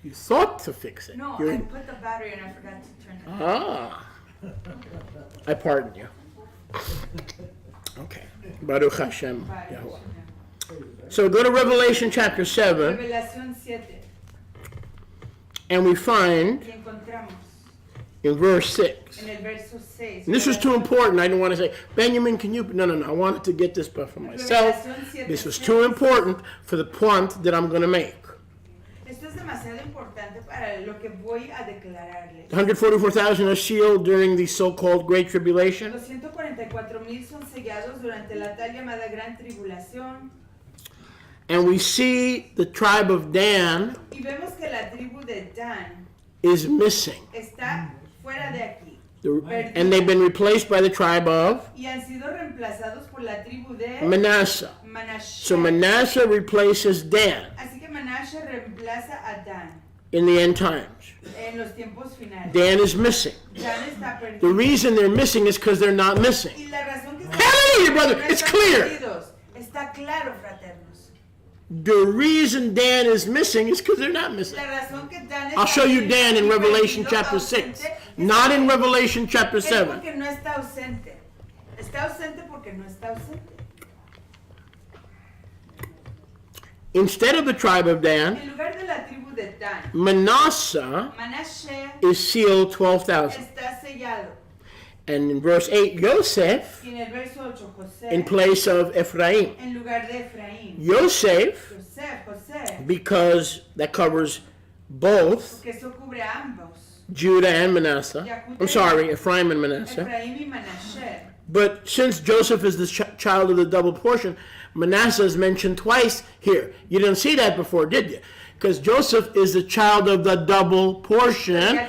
You thought to fix it. No, You're I in- put the battery and I forgot to turn it on. Ah. I pardon you. Okay. Baruch Hashem Yahweh. So go to Revelation chapter 7, Revelación 7. and we find Y encontramos in verse 6. en el verso 6. And this was too important. I didn't want to say, Benjamin, can you? No. I wanted to get this for myself. Revelación 7. This was too important for the point that I'm going to make. Esto es demasiado importante para lo que voy a declararles. 144,000 are sealed during the so-called Great Tribulation. Los 144,000 son sellados durante la tal llamada Gran Tribulación. And we see the tribe of Dan Y vemos que la tribu de Dan is missing. está fuera de aquí. And they've been replaced by the tribe of Y han sido reemplazados por la tribu de Manasseh. Manashe. So Manasseh replaces Dan Así que Manashe reemplaza a Dan in the end times. en los tiempos finales. Dan is missing. Dan está The perdido. reason they're missing is because they're not missing. Y la razón que Hallelujah, brother. no It's están clear. perdidos. Está claro, fraternos. The reason Dan is missing is because they're not missing. La razón que Dan I'll está show you Dan in perdido, Revelation ausente, chapter 6, es not in Revelation chapter Es 7. porque no está ausente. Está ausente porque no está ausente. Instead of the tribe of Dan, En lugar de la tribu de Dan, Manasseh Manashe is sealed 12,000. está sellado. And in verse 8, Yosef Y en el verso 8, José, in place of Ephraim. en lugar de Efraín. Yosef, José, because that covers both porque eso cubre a ambos. Judah and Manasseh. I'm sorry, Ephraim and Manasseh. Efraín y Manashe. But since Joseph is the child of the double portion, Manasseh is mentioned twice here. You didn't see that before, did you? Because Joseph is the child of the double portion,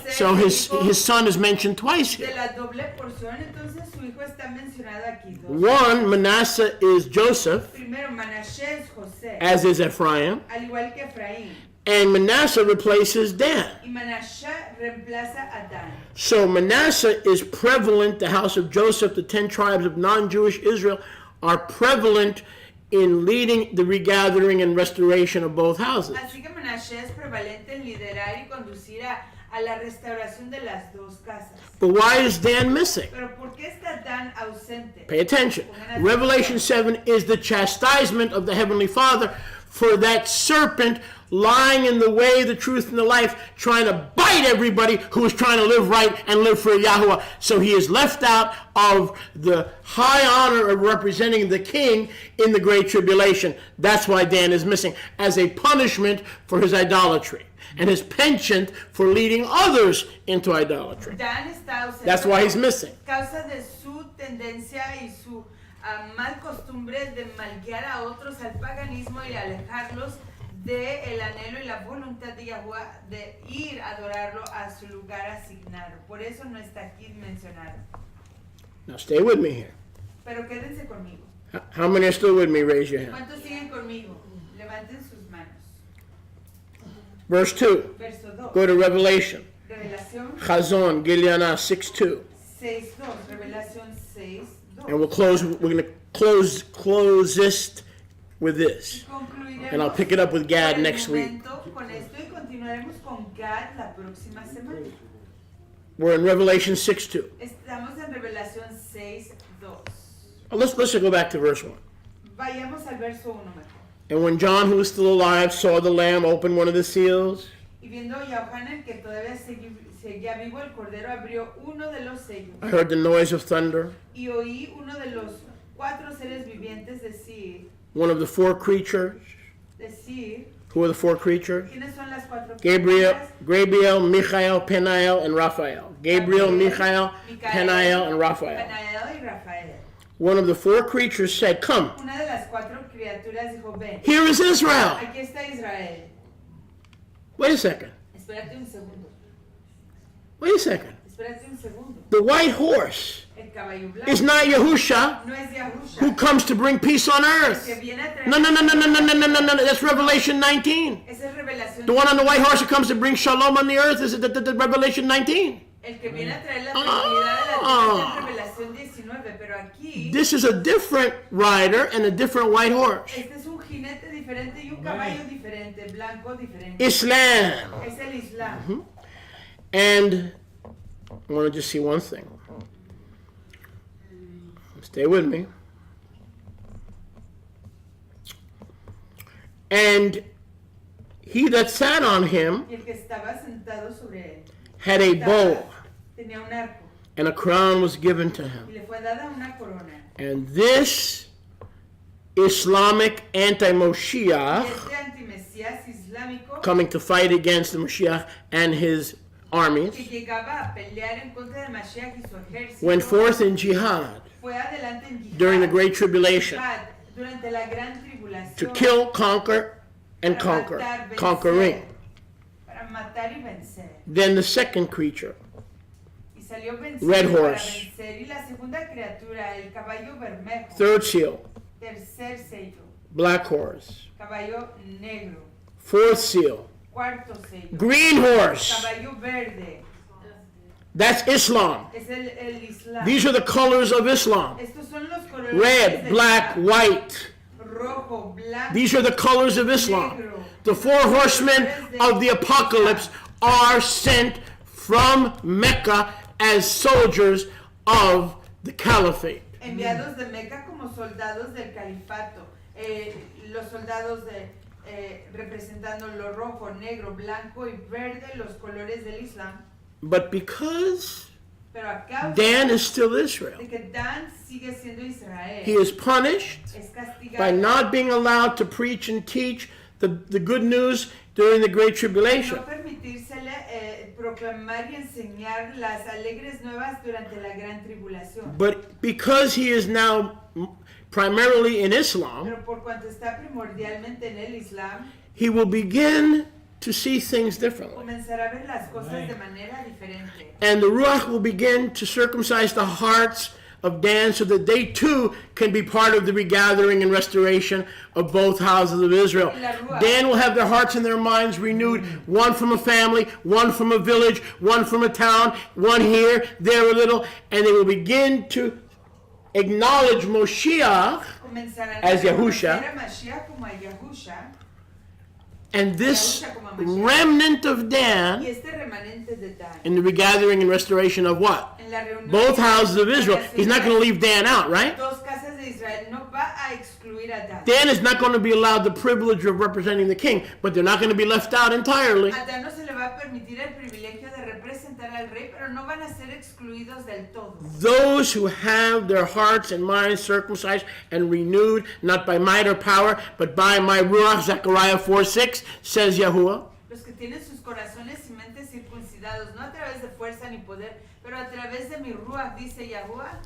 so his son is mentioned twice De here. la doble porción, entonces su hijo está mencionado aquí. Dos. One, Manasseh is Joseph, Primero, Manashe es José, as is Ephraim, al igual que Efraín. and Manasseh replaces Dan. Y Manashe reemplaza a Dan. So Manasseh is prevalent, the house of Joseph, the 10 tribes of non-Jewish Israel are prevalent in leading the regathering and restoration of both houses. Así que Manashe es prevalente en liderar y conducir a la restauración de las dos casas. But why is Dan missing? Pero ¿por qué está Dan ausente? Pay attention. Revelation 7 is the chastisement of the Heavenly Father for that serpent lying in the way, the truth, and the life, trying to bite everybody who is trying to live right and live for Yahuwah. So he is left out of the high honor of representing the king in the Great Tribulation. That's why Dan is missing, as a punishment for his idolatry and his penchant for leading others into idolatry. Dan está ausente. That's why he's missing. Causa de su tendencia y su mal costumbre de malguiar a otros al paganismo y alejarlos de el anhelo y la voluntad de Yahuwah de ir a adorarlo a su lugar asignado. Por eso no está aquí mencionado. Now stay with me here. Pero quédense conmigo. How many are still with me? Raise your hand. ¿Cuántos siguen conmigo? Levanten sus manos. Verse 2. Verso 2. Go to Revelation. Revelación Chazon, Gileanah 6:2. 6:2. Revelación 6:2. And we're going to close this with this. And I'll pick it up with Gad next week. Con esto y continuaremos con Gad la próxima semana. We're in Revelation 6:2. Estamos en Revelación 6:2. Let's go back to verse 1. Vayamos al verso 1 mejor. And when John, who was still alive, saw the Lamb open one of the seals, Y viendo Yohanan que todavía seguía vivo, el Cordero abrió uno de los sellos. I heard the noise of thunder. Y oí uno de los 4 seres vivientes decir, One of the 4 creatures. Who are the 4 creatures? ¿quiénes son las 4 Gabriel, criaturas? Michael, Penael, and Raphael. Gabriel, Michael, Penael, and Raphael. Penael y Rafael. One of the 4 creatures said, Come, Una de las 4 criaturas dijo, ven, here is Israel. aquí está Israel. Wait a second. Espérate un segundo. Wait a second. Espérate un segundo. The white horse El caballo blanco is not Yahusha, no es Yahusha, who comes to bring peace on earth. que viene a traer. No. That's Revelation 19. Esa es Revelación. The one on the white horse who comes to bring shalom on the earth is the Revelation 19. El que viene a traer la tranquilidad de la tierra es Revelación 19, pero aquí This is a different rider and a different white horse. este es un jinete diferente y un caballo diferente, blanco diferente. Islam. Es el Islam. And I want to just see one thing. Stay with me. And he that sat on him Y el que estaba sentado sobre él had a bow, tenía un arco and a crown was given to him. y le fue dada una corona. And this Islamic Y anti-Moshiach, este antimesías islámico coming to fight against the Moshiach and his armies, que llegaba a pelear en contra de Mashiach y su ejército went forth in jihad fue adelante en jihad, during the Great Tribulation jihad, durante la gran tribulación to kill, conquer, and para conquer, matar, vencer, conquering. para matar y vencer. Then the second creature, Y salió Red vencido para horse. vencer. Y la segunda criatura, el caballo bermejo, third seal, tercer sello, black horse, caballo negro, fourth seal, cuarto sello, green horse. caballo verde, That's Islam. es el Islam. These are the colors of Islam. Estos son los colores Red, del black, Islam. white. Rojo, blanco, These are the colors of Islam. The 4 horsemen of the apocalypse are sent from Mecca as soldiers of the caliphate. enviados de Meca como soldados del califato. Los soldados representando lo rojo, negro, blanco y verde, los colores del Islam. But because Pero a causa Dan is still Israel, de que Dan sigue siendo Israel, he is punished es by castigado not being allowed to preach and teach the good news during the Great Tribulation. no permitírsele proclamar y enseñar las alegres nuevas durante la gran tribulación. But because he is now primarily in Islam, Pero por cuanto está primordialmente en el Islam, he will begin to see things differently. comenzará a ver las cosas de manera diferente. And the Ruach will begin to circumcise the hearts of Dan so that they too can be part of the regathering and restoration of both houses of Israel. Dan will have their hearts and their minds renewed, one from a family, one from a village, one from a town, one here, there a little, and they will begin to acknowledge Moshiach Comenzarán as a Yahusha. conocer a Mashiach como a Yahusha And this remnant of Y Dan este remanente de Dan, in the regathering and restoration of what? en la reunión Both de houses of Israel. He's not going to leave Dan out, right? dos casas de Israel, no va a excluir a Dan. Dan is not going to be allowed the privilege of representing the king, but they're not going to be left out entirely. A Dan no se le va a permitir el privilegio de representar al rey, pero no van a ser excluidos del todo. Those who have their hearts and minds circumcised and renewed, not by might or power, but by my ruach, Zechariah 4:6, says Yahuwah. Los que tienen sus corazones y mentes circuncidados, no a través de fuerza ni poder, pero a través de mi ruach, dice Yahuwah,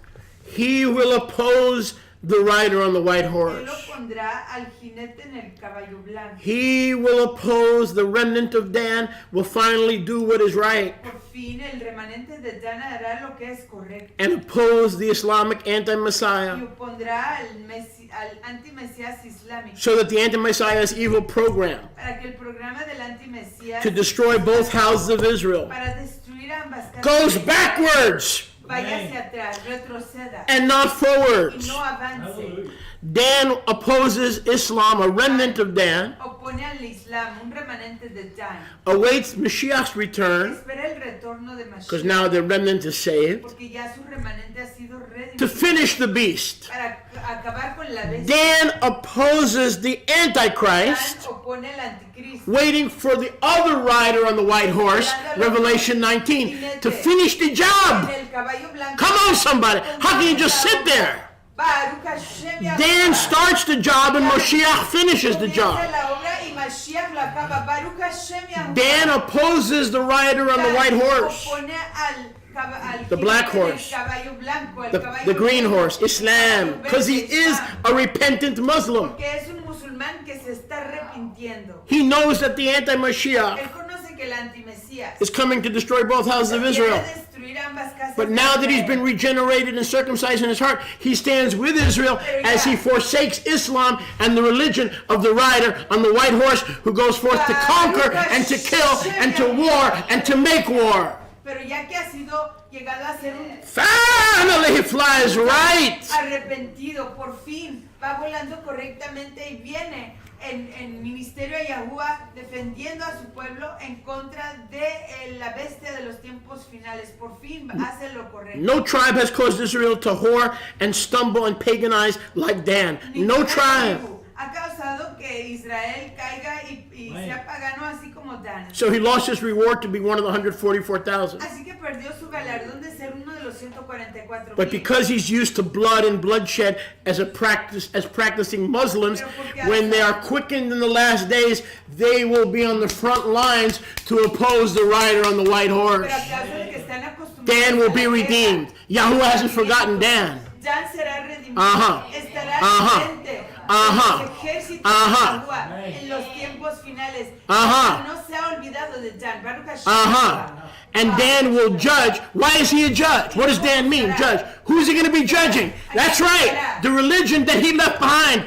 He will oppose the rider on the white él horse. lo pondrá al jinete en el caballo blanco. He will oppose the remnant of Dan, will finally do what is right, Por fin el remanente de Dan hará lo que es correcto and oppose the Islamic y anti-Messiah, opondrá al antimesías islámico, so that the anti-Messiah's evil program para que el programa del antimesías to destroy both houses of Israel para destruir ambas casas goes backwards vaya hacia atrás, retroceda and not y forwards. no avance. Dan opposes Islam, a remnant of Dan, Opone al Islam, un remanente de Dan. awaits Mashiach's return, Espera el retorno de because Mashiach, now the remnant is saved, porque ya su remanente ha sido to redimido finish the beast. para acabar con la bestia. Dan opposes the Dan Antichrist, opone al anticristo, waiting for the other rider on the white horse, Revelation 19, to finish the en job. el caballo blanco. Come on, somebody. How can you just sit there? Baruch Hashem Dan Yahuwah. starts the job and Mashiach finishes the Comienza job. la obra y Mashiach la acaba. Baruch Hashem Yahuwah. Dan opposes the rider on the Dan white horse, opone al The black jinete del horse. caballo blanco, al the caballo green blanco, horse, Islam, caballo because he verde, is Islam. a repentant Muslim. Porque es un musulmán que se está arrepintiendo. He knows that the anti-Mashiach Él conoce que el antimesías is coming to destroy both houses of quiere Israel. destruir ambas casas But de now that he's Israel. been regenerated and circumcised in his heart, he stands with Israel as he forsakes Islam and the religion of the rider on the white horse who goes forth to conquer and to kill and to war and to make war. Pero ya que ha sido llegado a ser un Finally, he flies right. arrepentido, por fin va volando correctamente y viene en ministerio a Yahuwah defendiendo a su pueblo en contra de la bestia de los tiempos finales. Por fin hace lo correcto. No tribe has caused Israel to whore and stumble and paganize like Dan. No Ninguna tribe. tribu ha causado que Israel caiga y sea pagano así como Dan. So he lost his reward to be one of the 144,000. Así que perdió su galardón de ser uno de los 144,000. But because he's used to blood and bloodshed as a practice, as practicing Muslims, when they are quickened in the last days, they will be on the front lines to oppose the rider on the white horse. Pero a causa de que están acostumbrados Dan will a be la guerra, redeemed. Yahuwah hasn't forgotten Dan. Dan será redimido. Ajá. Estará Ajá. presente Ajá. en los ejércitos Ajá. de Yahuwah en los tiempos finales. Ajá. No se ha olvidado de Dan. Baruch Hashem. Uh-huh. And Dan will judge. Why is he a judge? What does Dan mean, judge? Who's he going to be judging? That's right. The religion that he left behind,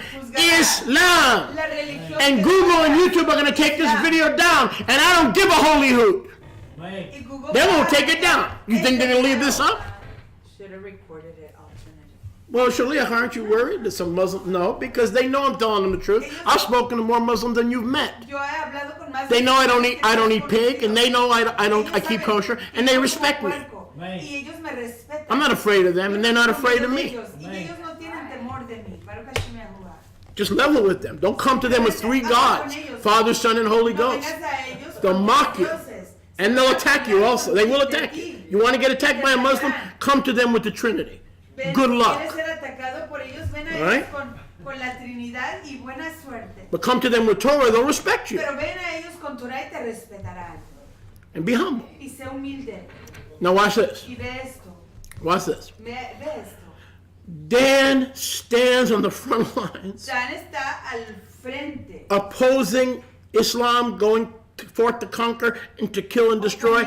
Islam. La religión And que Google and dejará. YouTube are going to take this video down. And I don't give a holy hoot. Y Google They won't va take it down. You think they're going to leave this up? Should have recorded it alternative. Well, Shaliach, aren't you worried that some Muslims? No, because they know I'm telling them the truth. I've spoken to more Muslims than you've met. Yo he hablado con más They know I don't de eat pig, and they know I keep kosher, and they respect me. Y ellos me respetan. I'm not afraid of them, and they're not afraid of me. Y ellos no tienen temor de mí. Baruch Hashem Yahuwah. Just level with them. Don't come to them with three gods, Father, Son, and Holy No Ghost. vengas a ellos They'll con mock you. dioses. And they'll attack you also. They will attack you. You want to get attacked by a Muslim? Come to them with the Trinity. Ven, Good si luck. quieres ser atacado por ellos, ven a All right? ellos con la Trinidad y buena suerte. But come to them with Torah, they'll respect you. Pero ven a ellos con Torah y te respetarán. And be humble. Y sé humilde. Now watch this. Y ve esto. Watch this. Ve esto. Dan stands on the front lines, Dan está al frente. opposing Islam, going forth to conquer and to kill and destroy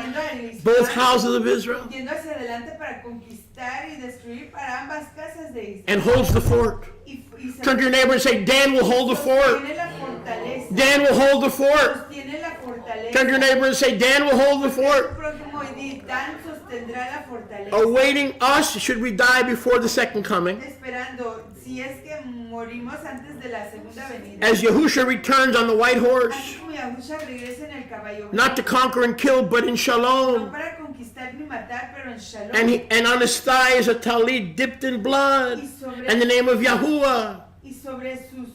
both houses of Israel, Yendo hacia adelante para conquistar y destruir para ambas casas de Israel. and holds the fort. Y se Turn to your neighbor and say, Dan will hold the fort. sostiene la fortaleza. Dan will hold the fort. Sostiene la fortaleza. Turn to your neighbor and say, Dan will hold the fort. Próximo y di, Dan sostendrá la fortaleza. Awaiting us should we die before the second coming. Esperando, si si es que morimos antes de la segunda venida. As Yahusha returns on the white Así horse, como Yahusha regresa en el caballo not to conquer and kill, but in no shalom. para conquistar ni matar, pero en Shalom. And on his thigh is a talit dipped in blood, and the name of Yahuwah. Y sobre sus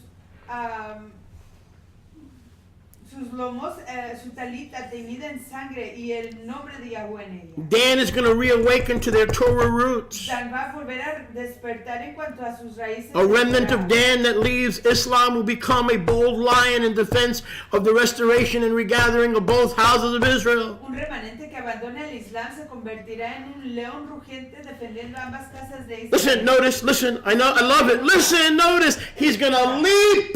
lomos, su talita teñida en sangre y el nombre de Yahweh en ella. Dan is going to reawaken to their Torah roots. Dan va a volver a despertar en cuanto a sus raíces. A remnant de of Torah. Dan that leaves Islam will become a bold lion in defense of the restoration and regathering of both houses of Israel. Un remanente que abandona el Islam se convertirá en un león rugiente defendiendo ambas casas de Israel. Listen, I love it. Listen, notice, he's going to leap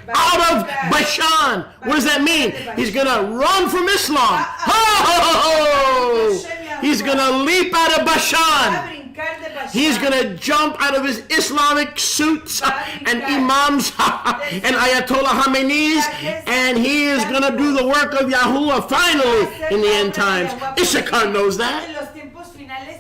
out of Bashan. What does that mean? He's going to run from Islam. He's going to leap out of Va a Bashan. brincar de Bashan. He's going to jump out of his Islamic suits and imams and Ayatollah Khamenei's, and he is going to do the work of Yahuwah finally in the end times. Issachar knows that. En los tiempos finales,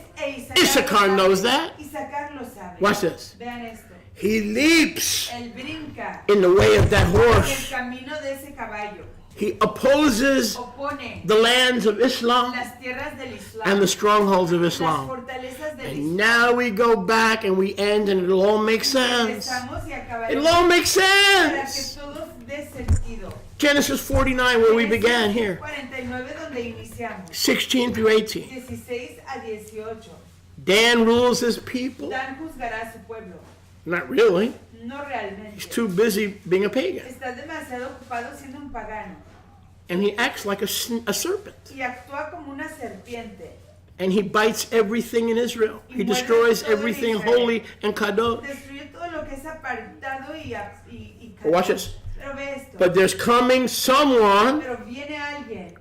Issachar knows that. Issachar lo sabe. Watch this. Vean esto. He leaps Él brinca in the way of that en el horse. camino de ese caballo. He opposes Opone the lands of Islam las tierras del Islam, and the strongholds of las Islam. fortalezas del And Islam. now we go back and we end and it'll all make sense. Regresamos y acabaremos It'll all make para que sense. todo dé sentido. Genesis 49, where we began here, 49 donde iniciamos. 16 through 18. 16 a 18. Dan rules his people. Dan juzgará a su pueblo. Not really. No realmente. He's too busy being a pagan. Está demasiado ocupado siendo un pagano. And he acts like a serpent. Y actúa como una serpiente. And he bites everything in Israel. He destroys everything holy and kadosh. Destruye todo lo que es apartado y Watch this. Pero ve esto. But there's coming someone Pero viene alguien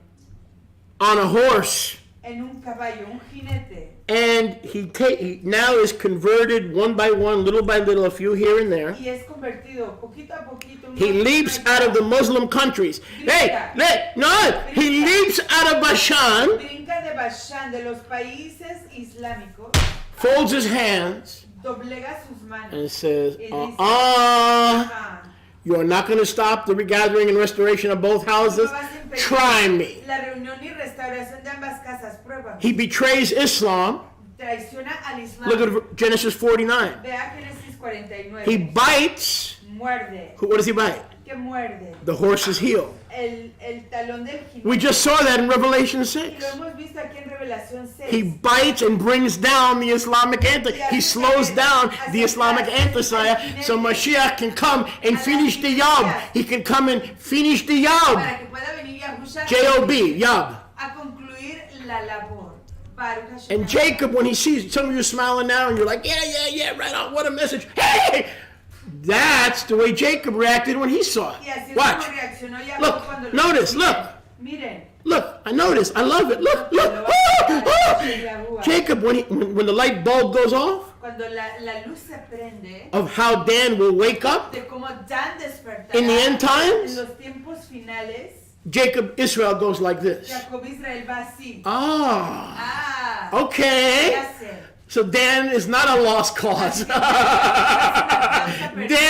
on a horse. en un caballo, un jinete. And he now is converted one by one, little by little, a few here and there. Y es convertido poquito a poquito. He leaps out of the Muslim countries. He leaps out of Bashan, Brinca de Bashan, de los países islámicos, folds his hands, doblega sus manos. and says, Y dice, you are not going to stop the regathering and restoration of both houses. No vas a impedir Try me. La reunión y restauración de ambas casas, pruébame. He betrays Islam. Traiciona al Islam. Look at Genesis 49. Vea Génesis 49. He bites. Muerde. What does he bite? ¿Qué muerde? The horse's heel. El talón del jinete. We just saw that in Revelation Y 6. lo hemos visto aquí en Revelación 6. He bites and brings down the Islamic he slows down the Islamic anti-Messiah so Mashiach can come and finish the Yab. He can come and finish the Yab. Para que pueda venir Yahusha J-O-B, Yab. a concluir la labor. Baruch Hashem. And Jacob, when he sees, some of you smiling now and you're like, yeah, right on, what a message. Hey! That's the way Jacob reacted when he saw Y así it. es Watch. como reaccionó Jacob Look, cuando lo notice, vio. look. Miren. Look, I notice, I love it. Look. Jacob, when the light bulb goes off, Cuando la luz se prende, of how Dan will wake up de cómo Dan despertará in the end en times, los tiempos finales, Jacob Israel goes like this. Jacob Israel va así. Ah, ¿Qué okay. hace? So Dan is not a lost cause. Dan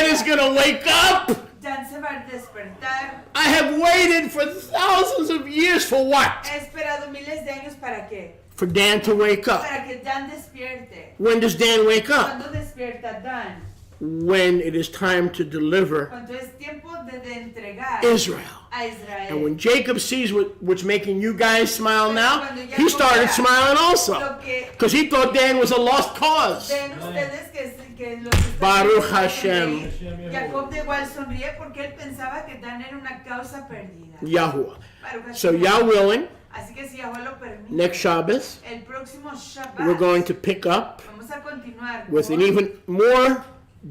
is going to wake up. Dan se va a despertar. I have waited for thousands of years for what? He esperado miles de años para qué? For Dan to wake up. Para que Dan despierte. When does Dan wake up? ¿Cuándo despierta Dan? When it is time to deliver Cuando es tiempo de entregar Israel. a Israel. And when Jacob sees what's making you guys smile now, he started smiling also. Because he thought Dan was a lost cause. Ven ustedes que los están Baruch viendo Hashem. sonreír. Jacob de igual sonríe porque él pensaba que Dan era una causa perdida. Yahuwah. Baruch Hashem. So Yah willing, Así que si Yahweh lo permite, next Shabbos, el próximo Shabbat we're going to pick up vamos a continuar with an con even more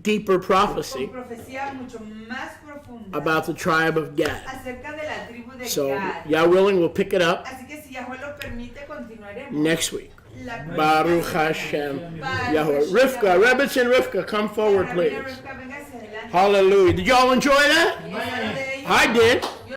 deeper prophecy profecía mucho más profunda about the tribe of Gad. acerca de la tribu de So Gad. Yah willing, we'll pick it up Así que si Yahweh lo permite, continuaremos. next week. La próxima Baruch semana. Hashem. Baruch Yahweh. Hashem. Rivka, Rebitz and Rivka, come forward, Rabina please. Rivka, venga hacia adelante. Hallelujah. Did y'all enjoy that? Esa de ella. I did.